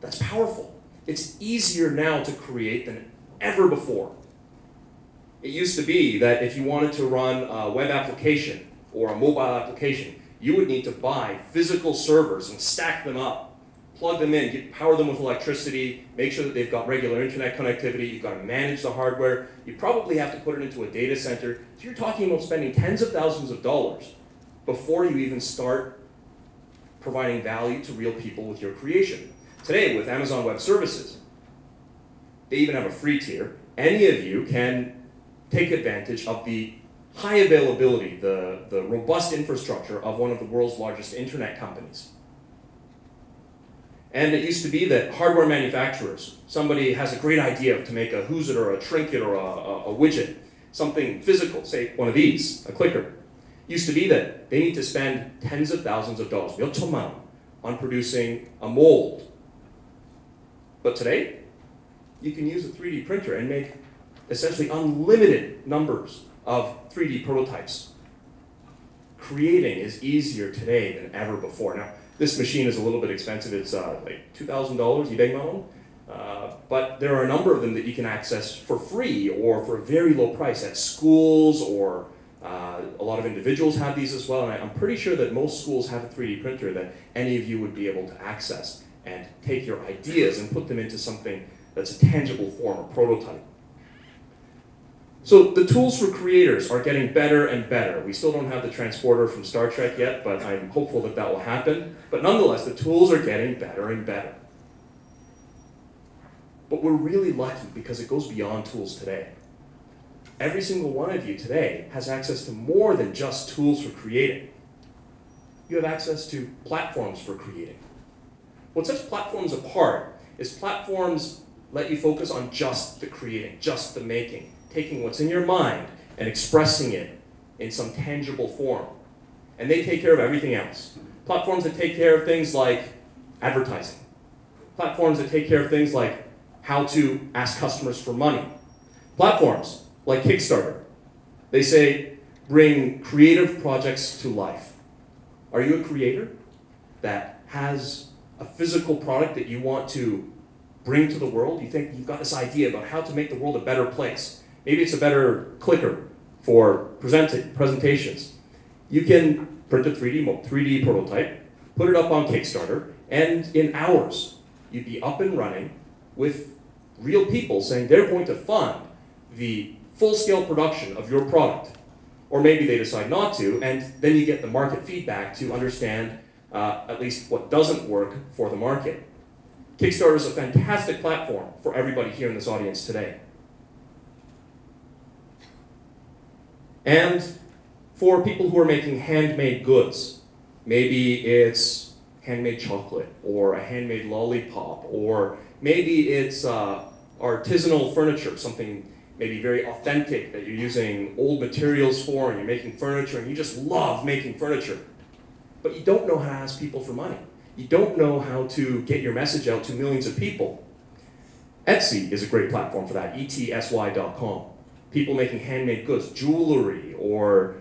That's powerful. It's easier now to create than ever before. It used to be that if you wanted to run a web application or a mobile application, you would need to buy physical servers and stack them up, plug them in, power them with electricity, make sure that they've got regular internet connectivity, you've got to manage the hardware, you probably have to put it into a data center. So you're talking about spending tens of thousands of dollars before you even start providing value to real people with your creation. Today, with Amazon Web Services, they even have a free tier. Any of you can take advantage of the high availability, the robust infrastructure of one of the world's largest internet companies. And it used to be that hardware manufacturers, somebody has a great idea to make a Who's It or a trinket or a widget, something physical, say one of these, a clicker. Used to be that they need to spend tens of thousands of dollars, 몇 천만 원, on producing a mold. But today, you can use a 3D printer and make essentially unlimited numbers of 3D prototypes. Creating is easier today than ever before. Now, this machine is a little bit expensive. It's like $2,000, $200,000. But there are a number of them that you can access for free or for a very low price at schools, or a lot of individuals have these as well. And I'm pretty sure that most schools have a 3D printer that any of you would be able to access and take your ideas and put them into something that's a tangible form, a prototype. So the tools for creators are getting better and better. We still don't have the transporter from Star Trek yet, but I'm hopeful that that will happen. But nonetheless, the tools are getting better and better. But we're really lucky because it goes beyond tools today. Every single one of you today has access to more than just tools for creating. You have access to platforms for creating. What sets platforms apart is platforms let you focus on just the creating, just the making, taking what's in your mind and expressing it in some tangible form. And they take care of everything else. Platforms that take care of things like advertising. Platforms that take care of things like how to ask customers for money. Platforms like Kickstarter. They say, bring creative projects to life. Are you a creator that has a physical product that you want to bring to the world? You think you've got this idea about how to make the world a better place. Maybe it's a better clicker for presentations. You can print a 3D prototype, put it up on Kickstarter, and in hours, you'd be up and running with real people saying they're going to fund the full-scale production of your product. Or maybe they decide not to, and then you get the market feedback to understand at least what doesn't work for the market. Kickstarter is a fantastic platform for everybody here in this audience today. And for people who are making handmade goods. Maybe it's handmade chocolate, or a handmade lollipop, or maybe it's artisanal furniture, something maybe very authentic that you're using old materials for, and you're making furniture, and you just love making furniture. But you don't know how to ask people for money. You don't know how to get your message out to millions of people. Etsy is a great platform for that, etsy.com. People making handmade goods, jewelry, or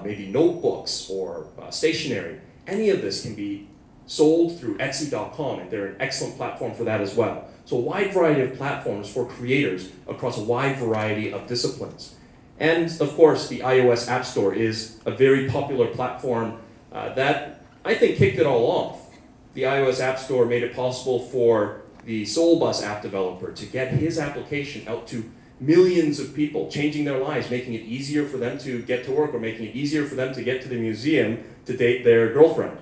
maybe notebooks, or stationery. Any of this can be sold through etsy.com, and they're an excellent platform for that as well. So a wide variety of platforms for creators across a wide variety of disciplines. And of course, the iOS App Store is a very popular platform that I think kicked it all off. The iOS App Store made it possible for the Soulbus app developer to get his application out to millions of people, changing their lives, making it easier for them to get to work, or making it easier for them to get to the museum to date their girlfriend.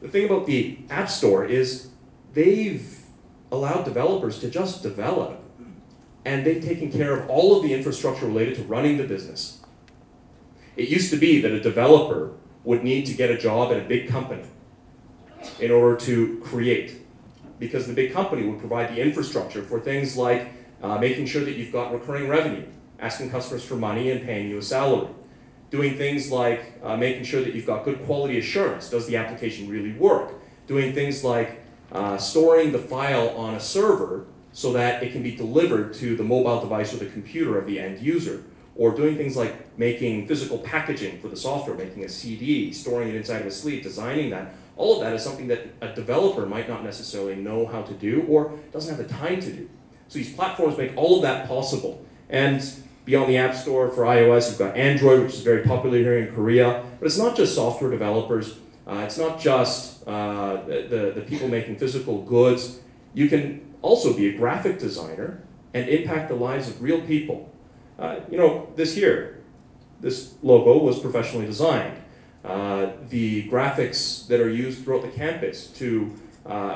The thing about the App Store is they've allowed developers to just develop, and they've taken care of all of the infrastructure related to running the business. It used to be that a developer would need to get a job at a big company in order to create, because the big company would provide the infrastructure for things like making sure that you've got recurring revenue, asking customers for money and paying you a salary. Doing things like making sure that you've got good quality assurance. Does the application really work? Doing things like storing the file on a server so that it can be delivered to the mobile device or the computer of the end user. Or doing things like making physical packaging for the software, making a CD, storing it inside of a sleeve, designing that. All of that is something that a developer might not necessarily know how to do or doesn't have the time to do. So these platforms make all of that possible. And beyond the App Store for iOS, you've got Android, which is very popular here in Korea. But it's not just software developers. It's not just the people making physical goods. You can also be a graphic designer and impact the lives of real people. You know, this logo was professionally designed. The graphics that are used throughout the campus to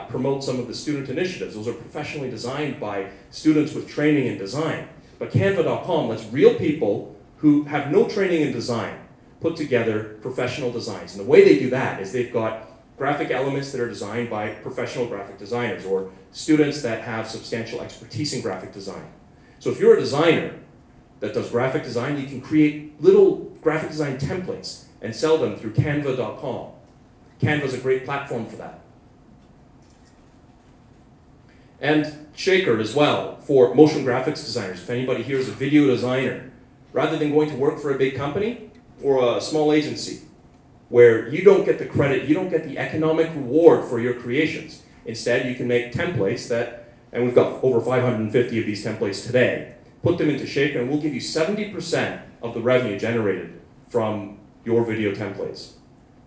promote some of the student initiatives, those are professionally designed by students with training in design. But Canva.com lets real people who have no training in design put together professional designs. And the way they do that is they've got graphic elements that are designed by professional graphic designers or students that have substantial expertise in graphic design. So if you're a designer that does graphic design, you can create little graphic design templates and sell them through Canva.com. Canva is a great platform for that. And Shaker as well, for motion graphics designers. If anybody here is a video designer, rather than going to work for a big company or a small agency, where you don't get the credit, you don't get the economic reward for your creations. Instead, you can make templates that, and we've got over 550 of these templates today, put them into Shaker, and we'll give you 70% of the revenue generated from your video templates.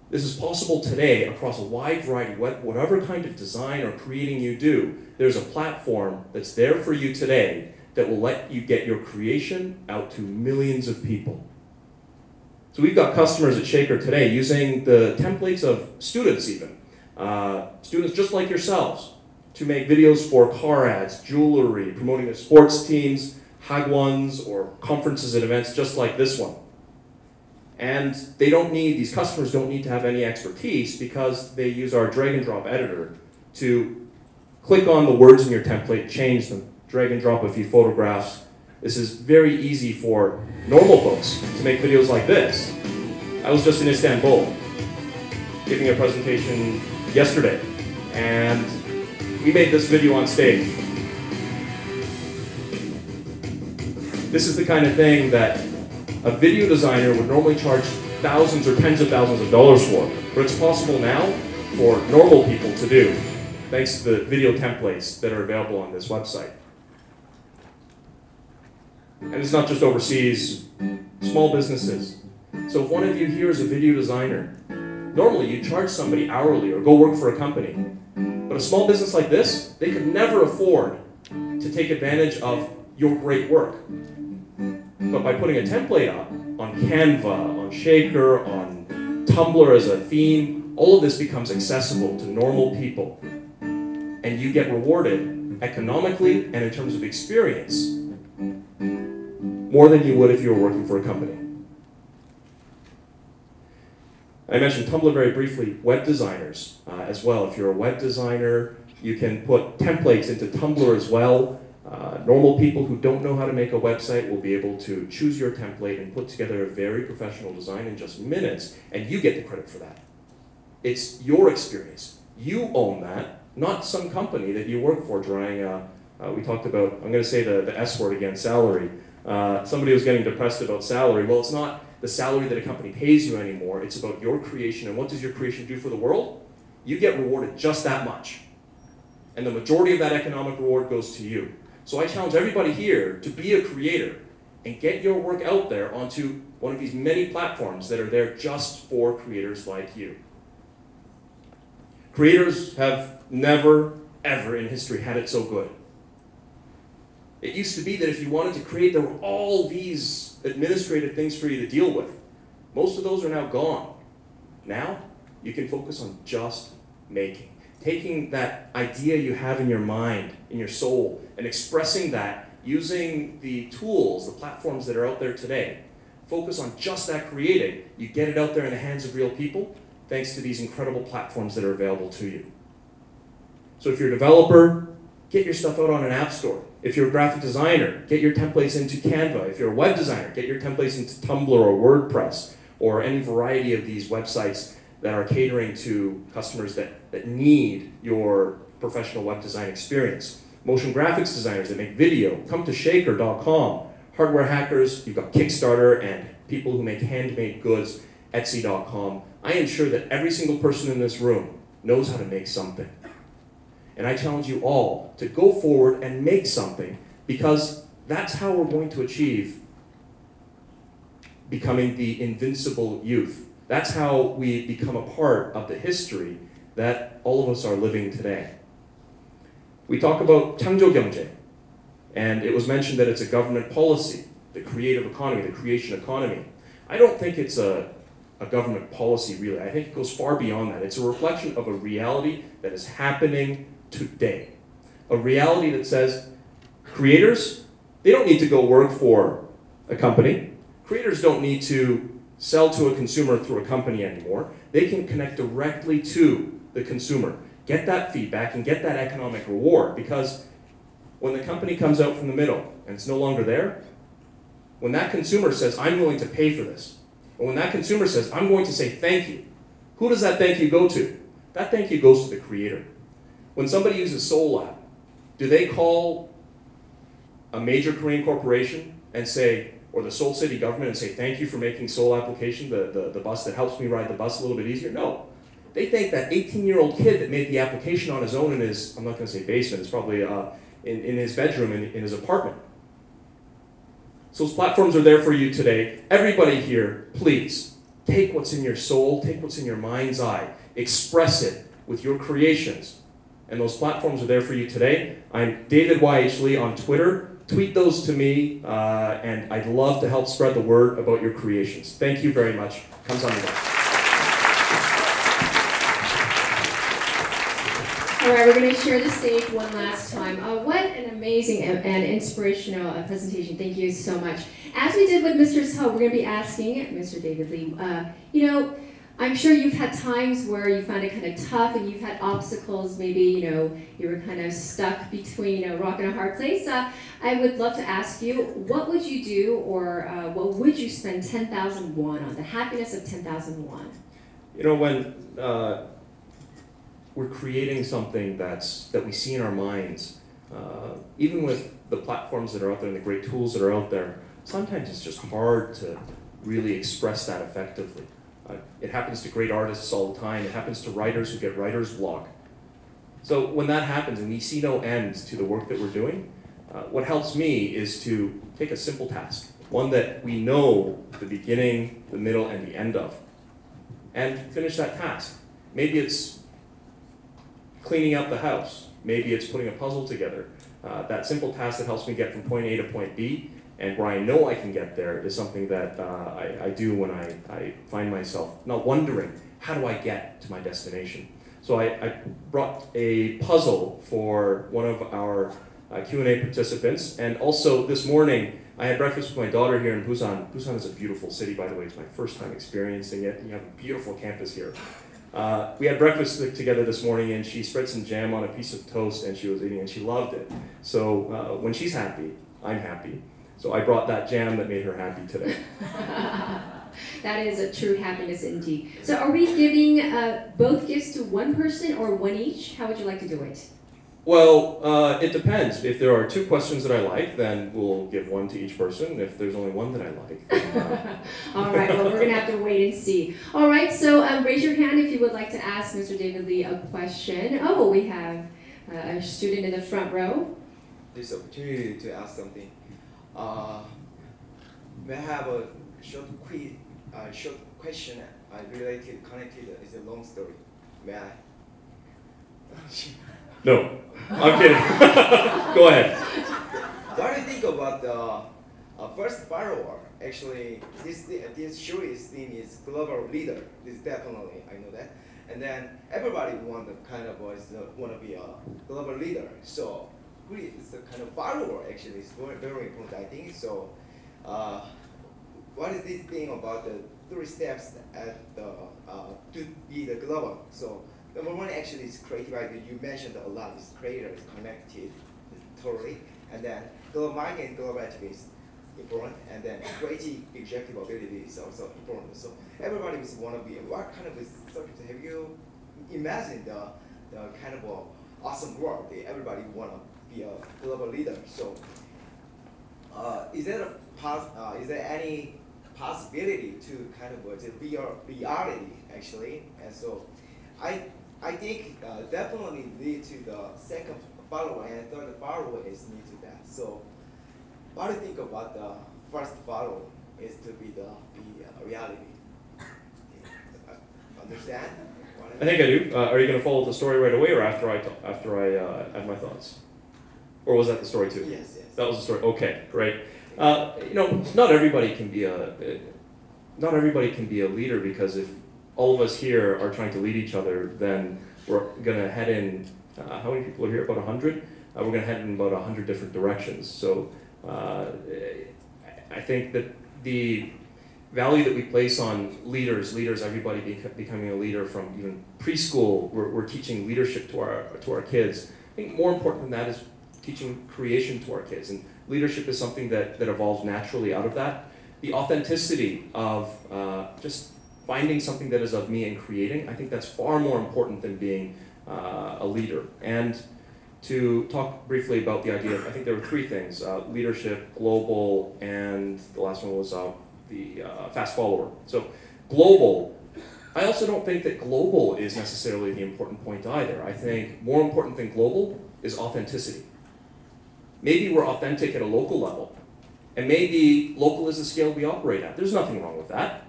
This is possible today across a wide variety, whatever kind of design or creating you do, there's a platform that's there for you today that will let you get your creation out to millions of people. So we've got customers at Shaker today using the templates of students even, students just like yourselves, to make videos for car ads, jewelry, promoting their sports teams, hagwons, or conferences and events just like this one. And they don't need, these customers don't need to have any expertise because they use our drag and drop editor to click on the words in your template, change them, drag and drop a few photographs. This is very easy for normal folks to make videos like this. I was just in Istanbul giving a presentation yesterday, and we made this video on stage. This is the kind of thing that a video designer would normally charge thousands or tens of thousands of dollars for, but it's possible now for normal people to do, thanks to the video templates that are available on this website. And it's not just overseas, small businesses. So if one of you here is a video designer, normally you charge somebody hourly or go work for a company. But a small business like this, they could never afford to take advantage of your great work. But by putting a template up on Canva, on Shaker, on Tumblr as a theme, all of this becomes accessible to normal people. And you get rewarded economically and in terms of experience more than you would if you were working for a company. I mentioned Tumblr very briefly, web designers as well. If you're a web designer, you can put templates into Tumblr as well. Normal people who don't know how to make a website will be able to choose your template and put together a very professional design in just minutes, and you get the credit for that. It's your experience. You own that, not some company that you work for drawing we talked about, I'm going to say the S word again, salary. Somebody was getting depressed about salary. Well, it's not the salary that a company pays you anymore. It's about your creation. And what does your creation do for the world? You get rewarded just that much. And the majority of that economic reward goes to you. So I challenge everybody here to be a creator and get your work out there onto one of these many platforms that are there just for creators like you. Creators have never, ever in history had it so good. It used to be that if you wanted to create, there were all these administrative things for you to deal with. Most of those are now gone. Now, you can focus on just making. Taking that idea you have in your mind, in your soul, and expressing that using the tools, the platforms that are out there today. Focus on just that creating. You get it out there in the hands of real people, thanks to these incredible platforms that are available to you. So if you're a developer, get your stuff out on an app store. If you're a graphic designer, get your templates into Canva. If you're a web designer, get your templates into Tumblr or WordPress or any variety of these websites that are catering to customers that need your professional web design experience. Motion graphics designers that make video, come to shaker.com. Hardware hackers, you've got Kickstarter, and people who make handmade goods, Etsy.com. I ensure that every single person in this room knows how to make something. And I challenge you all to go forward and make something, because that's how we're going to achieve becoming the invincible youth. That's how we become a part of the history that all of us are living today. We talk about 창조경제, and it was mentioned that it's a government policy, the creative economy, the creation economy. I don't think it's a government policy, really. I think it goes far beyond that. It's a reflection of a reality that is happening today. A reality that says creators, they don't need to go work for a company. Creators don't need to sell to a consumer through a company anymore. They can connect directly to the consumer, get that feedback, and get that economic reward, because when the company comes out from the middle and it's no longer there, when that consumer says, I'm willing to pay for this, or when that consumer says, I'm going to say thank you, who does that thank you go to? That thank you goes to the creator. When somebody uses Soul App, do they call a major Korean corporation and say, or the Seoul City government, and say, thank you for making Soul application, the bus that helps me ride the bus a little bit easier? No. They thank that 18-year-old kid that made the application on his own in his, I'm not going to say basement, it's probably in his bedroom, in his apartment. So those platforms are there for you today. Everybody here, please, take what's in your soul, take what's in your mind's eye, express it with your creations. And those platforms are there for you today. I'm David Y.H. Lee on Twitter. Tweet those to me, and I'd love to help spread the word about your creations. Thank you very much. 감사합니다. All right, we're going to share the stage one last time. What an amazing and inspirational presentation. Thank you so much. As we did with Mr. Seo, we're going to be asking Mr. David Lee, you know, I'm sure you've had times where you found it kind of tough and you've had obstacles, maybe, you know, you were kind of stuck between a rock and a hard place. I would love to ask you, what would you do, or what would you spend 10,000 won on, the happiness of 10,000 won? You know, when we're creating something that we see in our minds, even with the platforms that are out there and the great tools that are out there, sometimes it's just hard to really express that effectively. It happens to great artists all the time. It happens to writers who get writer's block. So when that happens and we see no end to the work that we're doing, what helps me is to take a simple task, one that we know the beginning, the middle, and the end of, and finish that task. Maybe it's cleaning up the house. Maybe it's putting a puzzle together. That simple task that helps me get from point A to point B, and where I know I can get there, is something that I do when I find myself not wondering, how do I get to my destination? So I brought a puzzle for one of our Q&A participants, and also this morning I had breakfast with my daughter here in Busan. Busan is a beautiful city, by the way. It's my first time experiencing it. You have a beautiful campus here. We had breakfast together this morning, and she spread some jam on a piece of toast, and she was eating, and she loved it. So when she's happy, I'm happy. So I brought that jam that made her happy today. That is a true happiness indeed. So are we giving both gifts to one person or one each? How would you like to do it? Well, it depends. If there are 2 questions that I like, then we'll give one to each person. If there's only one that I like, then, All right, well, we're going to have to wait and see. All right, so raise your hand if you would like to ask Mr. David Lee a question. Oh, we have a student in the front row. This opportunity to ask something. May I have a short question related, connected? It's a long story. May I? no, I'm kidding. Go ahead. What do you think about the first follower? Actually, this show's theme is global leader. This definitely, I know that. And then everybody want to be a global leader. So who is the kind of follower? Actually, is very, very important, I think. So, what is this thing about the 3 steps to be the global? So number 1 actually is creative idea. You mentioned a lot. This creator is connected totally, and then global market and global activity is important, and then creative executive ability is also important. So everybody want to be. What kind of subject have you imagined the kind of awesome world that everybody want to be a global leader? So is there any possibility to kind of be a reality actually? And so I think definitely lead to the second follower, and third follower is need to that. So what do you think about the first follower is to be a reality? Understand? I think I do. Are you going to follow the story right away, or after I add my thoughts? Or was that the story too? Yes. That was the story. Okay, great. Not everybody can be a leader, because if all of us here are trying to lead each other, then we're going to head in. How many people are here? About 100. We're going to head in about 100 different directions. So I think that the value that we place on leaders, everybody becoming a leader from even preschool, we're teaching leadership to our kids. I think more important than that is teaching creation to our kids, and leadership is something that evolves naturally out of that. The authenticity of just finding something that is of me and creating, I think that's far more important than being a leader. And to talk briefly about the idea of, I think there were 3 things: leadership, global, and the last one was the fast follower. So global, I also don't think that global is necessarily the important point either. I think more important than global is authenticity. Maybe we're authentic at a local level, and maybe local is the scale we operate at. There's nothing wrong with that.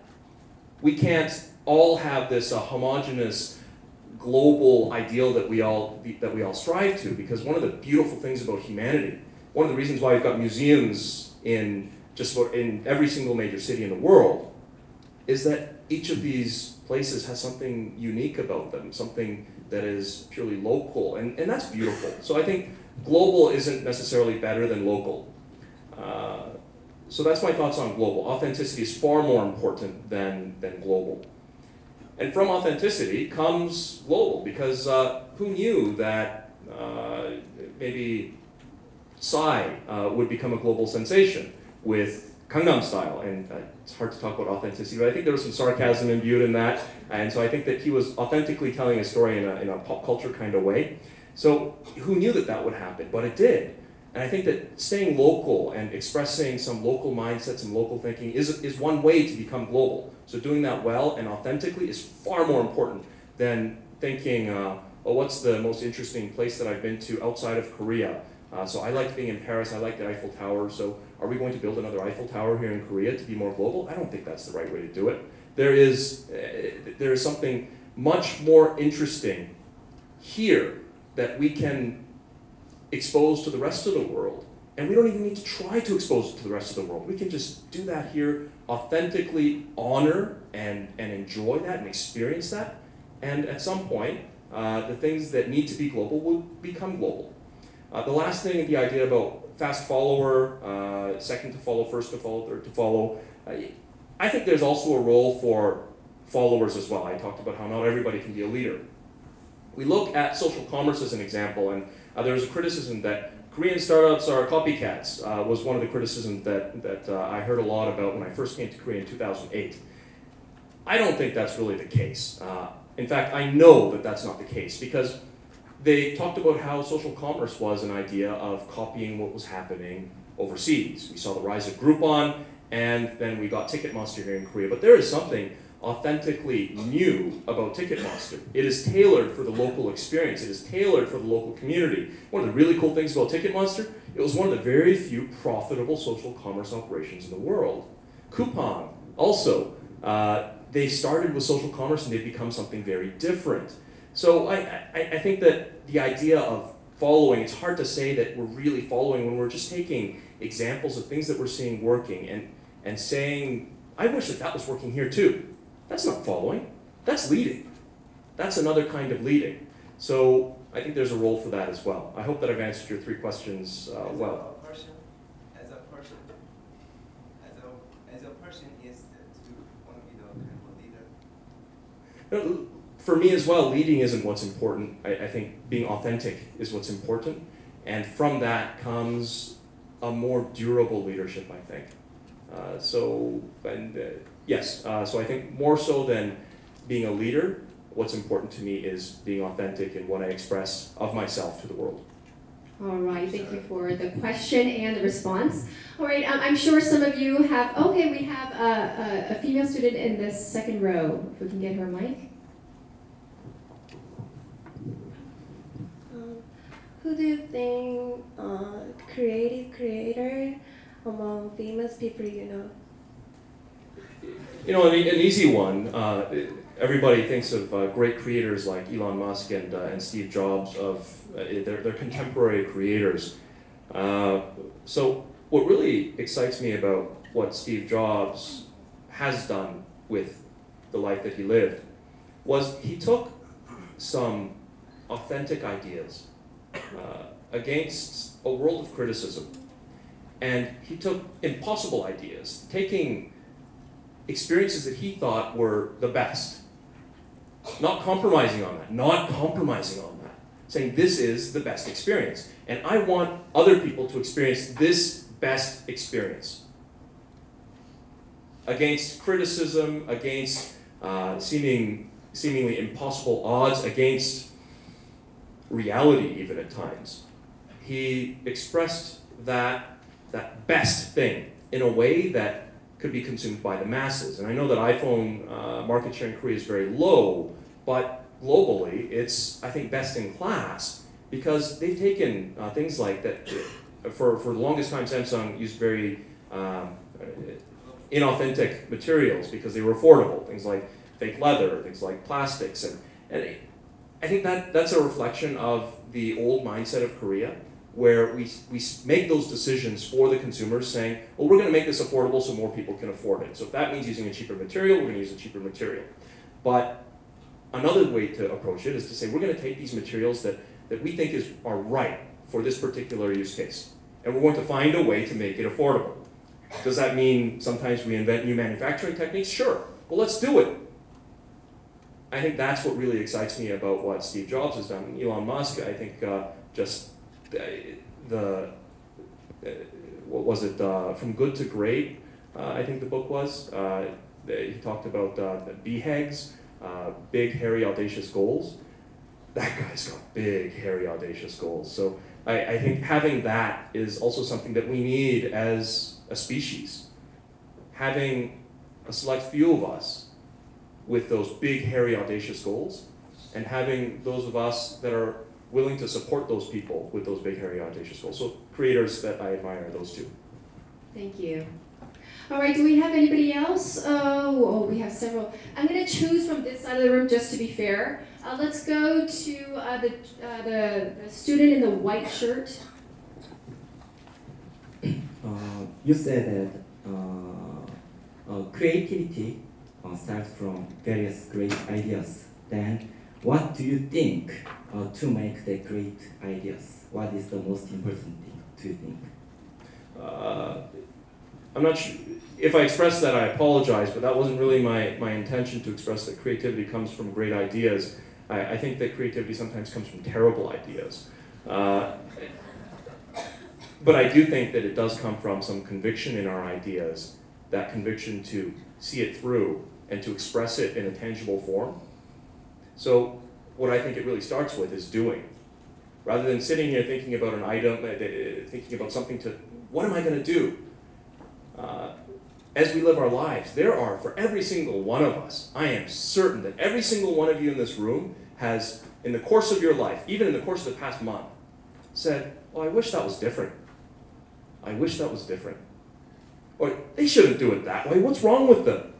We can't all have this homogeneous global ideal that we all strive to, because one of the beautiful things about humanity, one of the reasons why we've got museums in just about in every single major city in the world, is that each of these places has something unique about them, something that is purely local, and that's beautiful. So I think global isn't necessarily better than local. So that's my thoughts on global. Authenticity is far more important than global. And from authenticity comes global, because who knew that maybe Psy would become a global sensation with Gangnam Style? And it's hard to talk about authenticity, but I think there was some sarcasm imbued in that. And so I think that he was authentically telling a story in a pop culture kind of way. So who knew that that would happen? But it did. And I think that staying local and expressing some local mindsets and local thinking is one way to become global. So doing that well and authentically is far more important than thinking, oh, what's the most interesting place that I've been to outside of Korea? So I liked being in Paris, I liked the Eiffel Tower, so are we going to build another Eiffel Tower here in Korea to be more global? I don't think that's the right way to do it. There is something much more interesting here that we can expose to the rest of the world. And we don't even need to try to expose it to the rest of the world. We can just do that here, authentically honor and enjoy that and experience that. And at some point, the things that need to be global will become global. The last thing, the idea about fast follower, second to follow, first to follow, third to follow. I think there's also a role for followers as well. I talked about how not everybody can be a leader. We look at social commerce as an example, and there was a criticism that Korean startups are copycats, was one of the criticisms that I heard a lot about when I first came to Korea in 2008. I don't think that's really the case. In fact, I know that that's not the case, because they talked about how social commerce was an idea of copying what was happening overseas. We saw the rise of Groupon, and then we got Ticketmaster here in Korea. But there is something authentically new about Ticketmaster. It is tailored for the local experience. It is tailored for the local community. One of the really cool things about Ticketmaster, it was one of the very few profitable social commerce operations in the world. Coupon, also, they started with social commerce and they've become something very different. So I think that the idea of following, it's hard to say that we're really following when we're just taking examples of things that we're seeing working and saying, I wish that that was working here too. That's not following, that's leading. That's another kind of leading. So I think there's a role for that as well. I hope that I've answered your three questions well. As a person is to want to be the kind of leader? For me as well, leading isn't what's important. I think being authentic is what's important. And from that comes a more durable leadership, I think. Yes, so I think more so than being a leader, what's important to me is being authentic in what I express of myself to the world. All right, thank you for the question and the response. All right, I'm sure some of you have, okay, we have a female student in the second row. If we can get her mic. Who do you think creator among famous people you know? You know, an easy one. Everybody thinks of great creators like Elon Musk and Steve Jobs, of they're contemporary creators. So what really excites me about what Steve Jobs has done with the life that he lived was he took some authentic ideas against a world of criticism, and he took impossible ideas, taking experiences that he thought were the best, not compromising on that, saying this is the best experience, and I want other people to experience this best experience. Against criticism, against seemingly impossible odds, against reality even at times. He expressed that best thing in a way that could be consumed by the masses. And I know that iPhone market share in Korea is very low, but globally it's, I think, best in class because they've taken things like that. For the longest time, Samsung used very inauthentic materials because they were affordable. Things like fake leather, things like plastics, and I think that's a reflection of the old mindset of Korea, where we make those decisions for the consumers, saying, well, we're going to make this affordable so more people can afford it. So if that means using a cheaper material, we're going to use a cheaper material. But another way to approach it is to say, we're going to take these materials that we think are right for this particular use case, and we're going to find a way to make it affordable. Does that mean sometimes we invent new manufacturing techniques? Sure. Well, let's do it. I think that's what really excites me about what Steve Jobs has done. Elon Musk, I think, what was it, From Good to Great, I think the book was. He talked about BHAGs, big, hairy, audacious goals. That guy's got big, hairy, audacious goals. So I think having that is also something that we need as a species. Having a select few of us with those big, hairy, audacious goals, and having those of us that are willing to support those people with those big, hairy, audacious goals. So creators that I admire are those two. Thank you. All right, do we have anybody else? Oh, we have several. I'm going to choose from this side of the room just to be fair. Let's go to the student in the white shirt. You said that creativity starts from various great ideas. Then, what do you think to make the great ideas? What is the most important thing, do you think? I'm not sure, if I expressed that, I apologize, but that wasn't really my intention to express that creativity comes from great ideas. I think that creativity sometimes comes from terrible ideas. But I do think that it does come from some conviction in our ideas, that conviction to see it through and to express it in a tangible form. So what I think it really starts with is doing. Rather than sitting here thinking about an item, thinking about something to, what am I going to do? As we live our lives, there are, for every single one of us, I am certain that every single one of you in this room has, in the course of your life, even in the course of the past month, said, oh, I wish that was different. I wish that was different. Or, they shouldn't do it that way. What's wrong with them?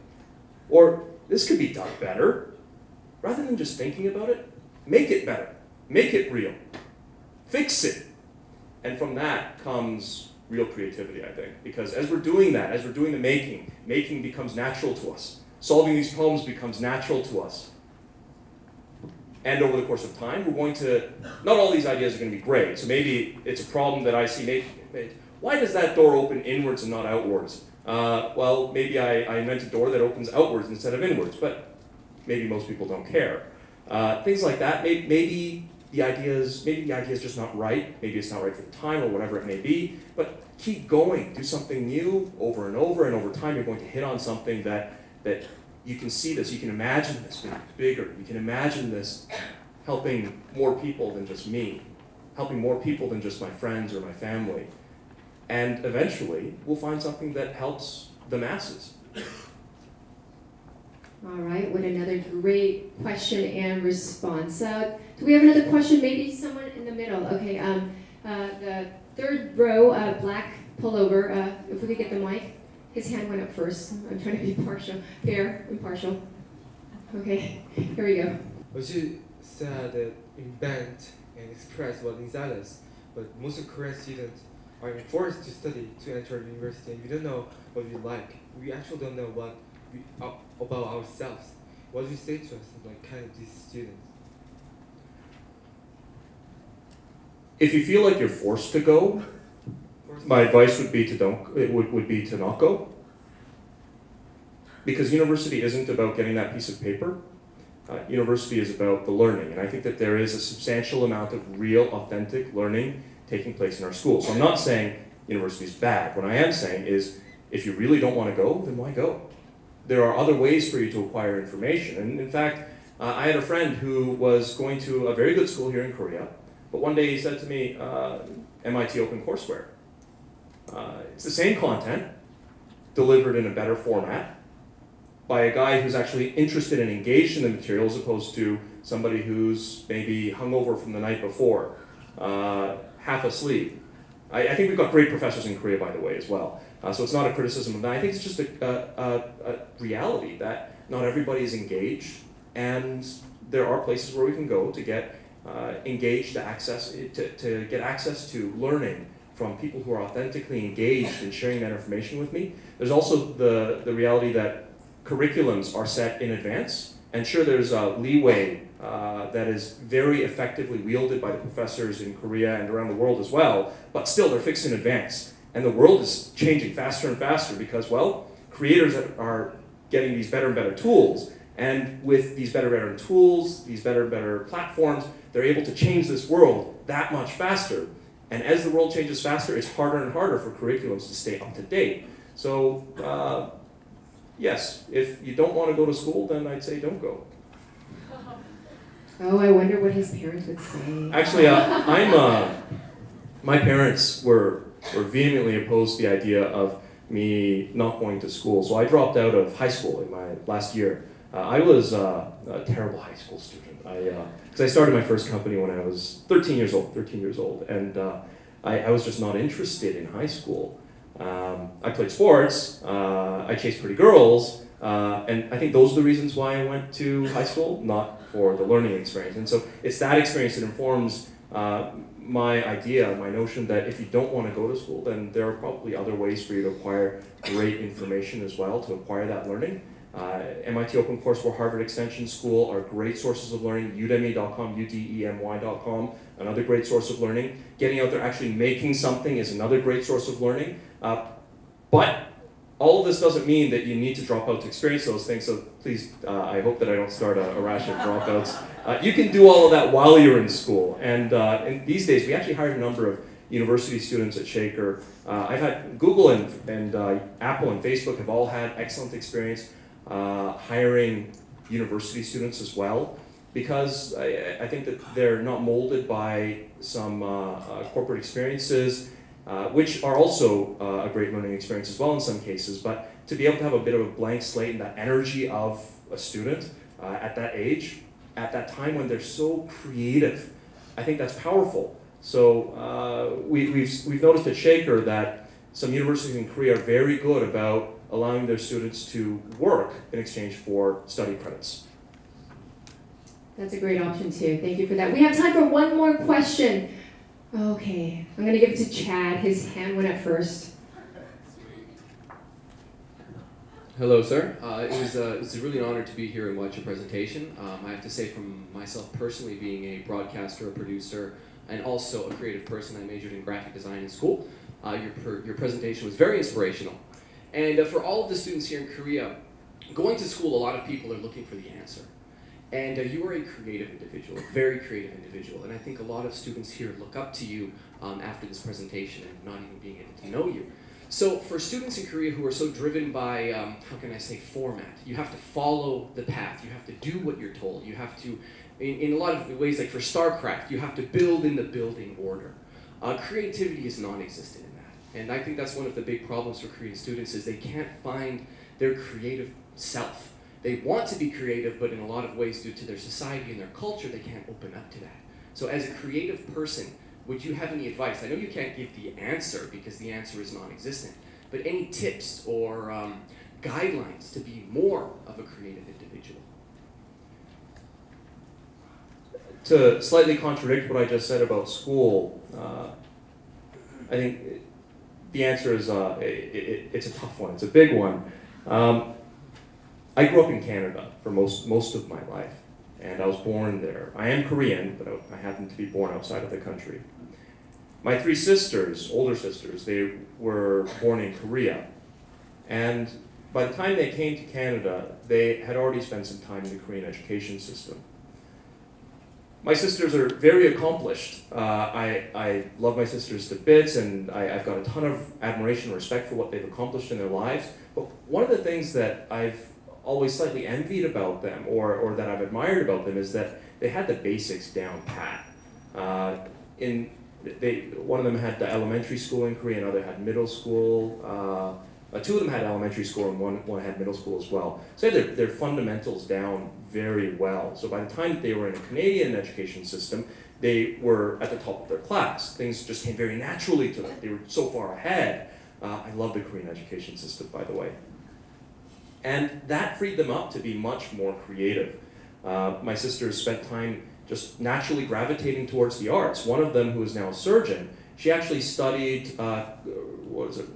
Or, this could be done better. Rather than just thinking about it, make it better. Make it real. Fix it. And from that comes real creativity, I think. Because as we're doing that, as we're doing the making becomes natural to us. Solving these problems becomes natural to us. And over the course of time, we're going to, not all these ideas are going to be great. So maybe it's a problem that I see, why does that door open inwards and not outwards? Well, maybe I invent a door that opens outwards instead of inwards, but maybe most people don't care. Things like that, maybe the idea is just not right, maybe it's not right for the time or whatever it may be, but keep going, do something new over and over time you're going to hit on something that you can see this, you can imagine this being bigger, you can imagine this helping more people than just me, helping more people than just my friends or my family. And eventually, we'll find something that helps the masses. All right, what another great question and response. Do we have another question? Maybe someone in the middle. Okay, the third row, black pullover. If we could get the mic. His hand went up first. I'm trying to be impartial. Okay, here we go. As you said, that invent and express what inside us, but most of Korean students are forced to study to enter university, and we don't know what we like. We actually don't know what about ourselves. What do you say to us, like kind of these students? If you feel like you're forced to go, my advice would be to not go. Because university isn't about getting that piece of paper. University is about the learning, and I think that there is a substantial amount of real, authentic learning taking place in our schools. So I'm not saying university is bad. What I am saying is, if you really don't want to go, then why go? There are other ways for you to acquire information. And in fact, I had a friend who was going to a very good school here in Korea, but one day he said to me, MIT OpenCourseWare. It's the same content, delivered in a better format, by a guy who's actually interested and engaged in the material as opposed to somebody who's maybe hungover from the night before, half asleep. I think we've got great professors in Korea, by the way, as well. So it's not a criticism of that. I think it's just a reality that not everybody is engaged, and there are places where we can go to get engaged, to get access to learning from people who are authentically engaged in sharing that information with me. There's also the reality that curriculums are set in advance, and sure, there's a leeway that is very effectively wielded by the professors in Korea and around the world as well, but still they're fixed in advance. And the world is changing faster and faster because, well, creators are getting these better and better tools, and with these better and better tools, these better and better platforms, they're able to change this world that much faster. And as the world changes faster, it's harder and harder for curriculums to stay up to date. So, yes, if you don't want to go to school, then I'd say don't go. Oh, I wonder what his parents would say. Actually, my parents were vehemently opposed to the idea of me not going to school. So I dropped out of high school in my last year. I was a terrible high school student. Because I started my first company when I was 13 years old, and I was just not interested in high school. I played sports, I chased pretty girls, and I think those are the reasons why I went to high school, not for the learning experience. And so it's that experience that informs my idea, my notion that if you don't want to go to school, then there are probably other ways for you to acquire great information as well, to acquire that learning. MIT OpenCourseWare, Harvard Extension School are great sources of learning. Udemy.com, udemy.com, another great source of learning. Getting out there actually making something is another great source of learning. But all of this doesn't mean that you need to drop out to experience those things, so please, I hope that I don't start a rash of dropouts. You can do all of that while you're in school, and these days we actually hired a number of university students at Shaker. I've had Google and Apple and Facebook have all had excellent experience hiring university students as well, because I think that they're not molded by some corporate experiences, which are also a great learning experience as well in some cases, but to be able to have a bit of a blank slate and that energy of a student at that age, at that time when they're so creative, I think that's powerful. So we've noticed at Shaker that some universities in Korea are very good about allowing their students to work in exchange for study credits. That's a great option too. Thank you for that. We have time for one more question. Okay, I'm gonna give it to Chad. His hand went up first. Hello, sir. It's really an honor to be here and watch your presentation. I have to say, from myself personally, being a broadcaster, a producer, and also a creative person, I majored in graphic design in school. Your presentation was very inspirational. And for all of the students here in Korea, going to school, a lot of people are looking for the answer. And you are a creative individual, a very creative individual. And I think a lot of students here look up to you after this presentation and not even being able to know you. So for students in Korea who are so driven by, how can I say, format, you have to follow the path, you have to do what you're told, you have to, in a lot of ways, like for StarCraft, you have to build in the building order. Creativity is non-existent in that. And I think that's one of the big problems for Korean students is they can't find their creative self. They want to be creative, but in a lot of ways, due to their society and their culture, they can't open up to that. So as a creative person, would you have any advice? I know you can't give the answer because the answer is non-existent, but any tips or guidelines to be more of a creative individual? To slightly contradict what I just said about school, I think the answer is it's a tough one. It's a big one. I grew up in Canada for most of my life, and I was born there. I am Korean, but I happen to be born outside of the country. My three sisters, older sisters, they were born in Korea, and by the time they came to Canada, they had already spent some time in the Korean education system. My sisters are very accomplished. I love my sisters to bits, and I've got a ton of admiration and respect for what they've accomplished in their lives. But one of the things that I've always slightly envied about them, or that I've admired about them, is that they had the basics down pat. One of them had the elementary school in Korea, another had middle school. Two of them had elementary school, and one had middle school as well. So they had their fundamentals down very well. So by the time that they were in a Canadian education system, they were at the top of their class. Things just came very naturally to them. They were so far ahead. I love the Korean education system, by the way. And that freed them up to be much more creative. My sisters spent time just naturally gravitating towards the arts. One of them, who is now a surgeon, she actually studied, what is it,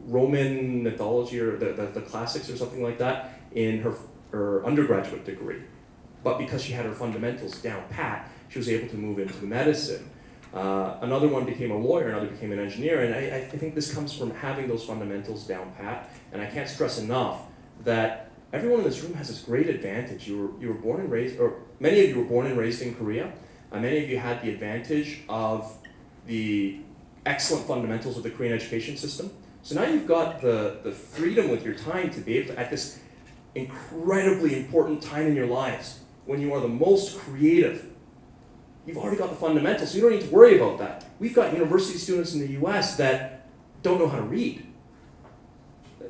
Roman mythology, or the classics or something like that, in her undergraduate degree. But because she had her fundamentals down pat, she was able to move into medicine. Another one became a lawyer, another became an engineer, and I think this comes from having those fundamentals down pat. And I can't stress enough that everyone in this room has this great advantage. You were born and raised, or many of you were born and raised in Korea. Many of you had the advantage of the excellent fundamentals of the Korean education system. So now you've got the freedom with your time to be able to, at this incredibly important time in your lives, when you are the most creative, you've already got the fundamentals, so you don't need to worry about that. We've got university students in the US that don't know how to read,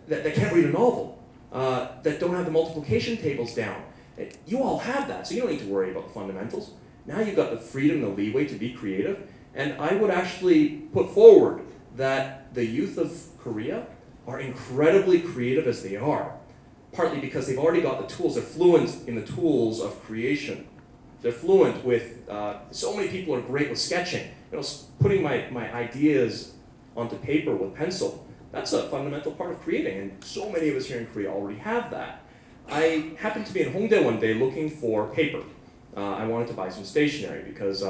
that can't read a novel, that don't have the multiplication tables down. You all have that, so you don't need to worry about the fundamentals. Now you've got the freedom, the leeway to be creative, and I would actually put forward that the youth of Korea are incredibly creative as they are, partly because they've already got the tools. They're fluent in the tools of creation. They're fluent with, so many people are great with sketching. You know, putting my ideas onto paper with pencil, that's a fundamental part of creating, and so many of us here in Korea already have that. I happened to be in Hongdae one day looking for paper. I wanted to buy some stationery because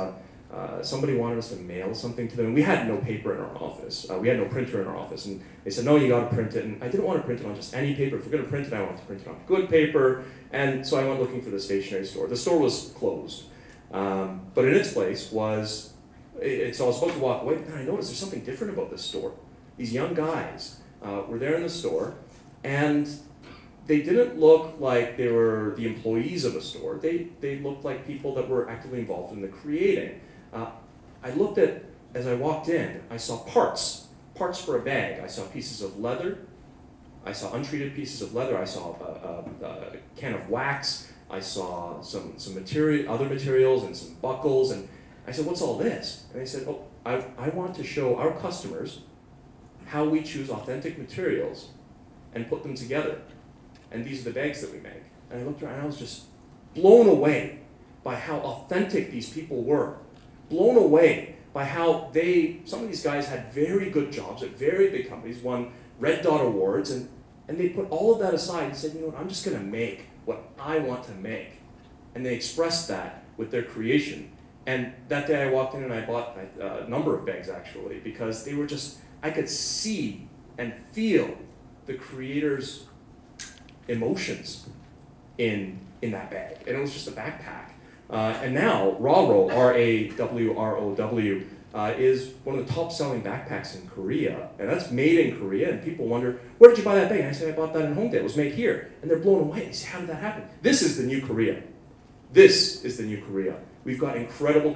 somebody wanted us to mail something to them. And we had no paper in our office. We had no printer in our office. And they said, no, you got to print it. And I didn't want to print it on just any paper. If we're going to print it, I want to print it on good paper. And so I went looking for the stationery store. The store was closed. But in its place was, so I was about to walk away, but then I noticed there's something different about this store. These young guys were there in the store, and they didn't look like they were the employees of a store. They looked like people that were actively involved in the creating. I looked at, as I walked in, I saw parts for a bag. I saw pieces of leather. I saw untreated pieces of leather. I saw a can of wax. I saw some other materials and some buckles. And I said, what's all this? And they said, oh, I want to show our customers how we choose authentic materials and put them together. And these are the bags that we make. And I looked around and I was just blown away by how authentic these people were. Blown away by how some of these guys had very good jobs at very big companies, won Red Dot Awards, and they put all of that aside and said, you know what, I'm just going to make what I want to make. And they expressed that with their creation. And that day I walked in and I bought a number of bags actually, because they were just, I could see and feel the creators' emotions in that bag. And it was just a backpack. And now Rawrow, R-A-W-R-O-W, is one of the top-selling backpacks in Korea. And that's made in Korea, and people wonder, where did you buy that bag? And I say, I bought that in Hongdae. It was made here. And they're blown away. They say, how did that happen? This is the new Korea. This is the new Korea. We've got incredible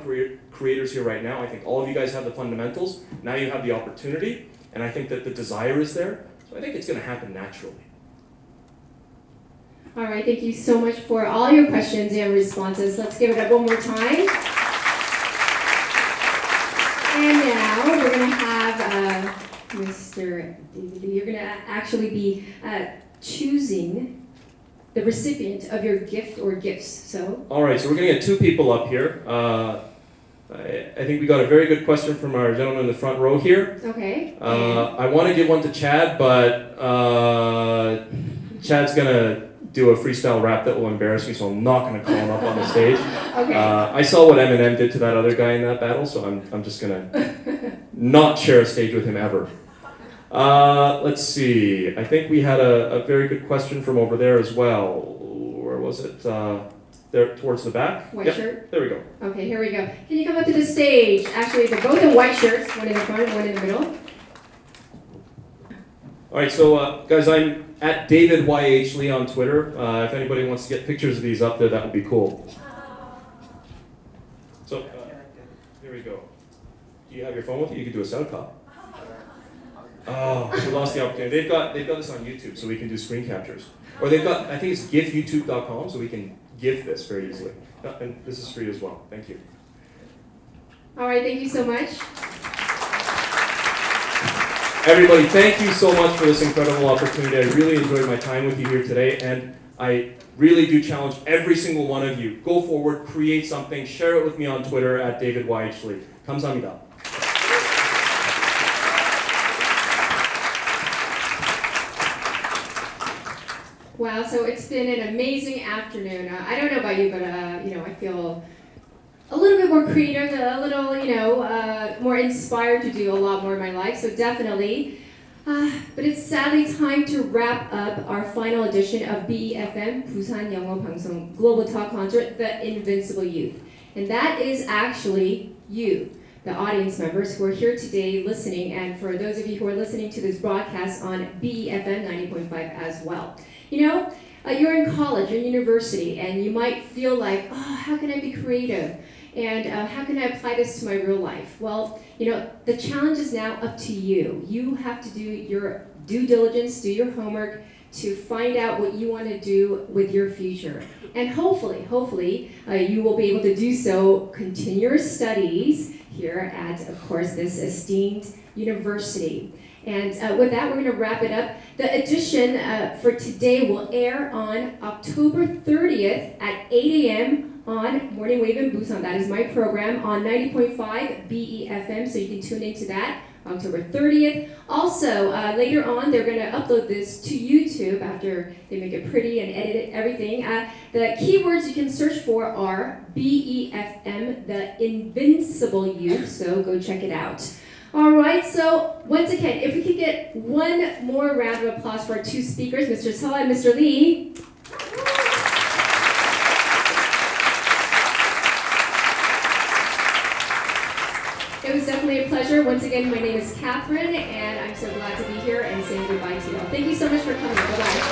creators here right now. I think all of you guys have the fundamentals. Now you have the opportunity, and I think that the desire is there. So I think it's going to happen naturally. All right, thank you so much for all your questions and responses. Let's give it up one more time. And now we're going to have Mr. David. You're going to actually be choosing the recipient of your gift or gifts. So. All right, so we're going to get two people up here. I think we got a very good question from our gentleman in the front row here. Okay. I want to give one to Chad, but Chad's going to do a freestyle rap that will embarrass me, so I'm not going to call him up on the stage. Okay. I saw what Eminem did to that other guy in that battle, so I'm just going to not share a stage with him ever. Let's see. I think we had a very good question from over there as well. Where was it? There towards the back? White shirt? There we go. Okay, here we go. Can you come up to the stage? Actually, they're both in white shirts, one in the front, one in the middle. All right, so guys, I'm at David YH Lee on Twitter. If anybody wants to get pictures of these up there, that would be cool. So here we go. Do you have your phone with you? You can do a sound cop. Oh, we lost the opportunity. They've got this on YouTube, so we can do screen captures. Or they've got, I think it's gifyoutube.com, so we can GIF this very easily. And this is for you as well. Thank you. All right, thank you so much. Everybody, thank you so much for this incredible opportunity. I really enjoyed my time with you here today, and I really do challenge every single one of you. Go forward, create something, share it with me on Twitter at David YH Lee. 감사합니다. Wow, so it's been an amazing afternoon. I don't know about you, but I feel a little bit more creative, a little, more inspired to do a lot more in my life. So definitely. But it's sadly time to wrap up our final edition of BeFM, 부산영어방송 Global Talk Concert, The Invincible Youth. And that is actually you, the audience members who are here today listening, and for those of you who are listening to this broadcast on BeFM 90.5 as well. You're in college or university, and you might feel like, oh, how can I be creative? And how can I apply this to my real life? Well, the challenge is now up to you. You have to do your due diligence, do your homework to find out what you want to do with your future. And hopefully, you will be able to do so, continue your studies here at, of course, this esteemed university. And with that, we're going to wrap it up. The edition for today will air on October 30th at 8 a.m. on Morning Wave in Busan. That is my program on 90.5 BeFM, so you can tune into that October 30th. Also, later on, they're going to upload this to YouTube after they make it pretty and edit it, everything. The keywords you can search for are BeFM, the Invincible Youth, so go check it out. All right, so once again, if we could get one more round of applause for our two speakers, Mr. Seo and Mr. Lee. It was definitely a pleasure. Once again, my name is Catherine, and I'm so glad to be here and saying goodbye to you all. Thank you so much for coming. Bye-bye.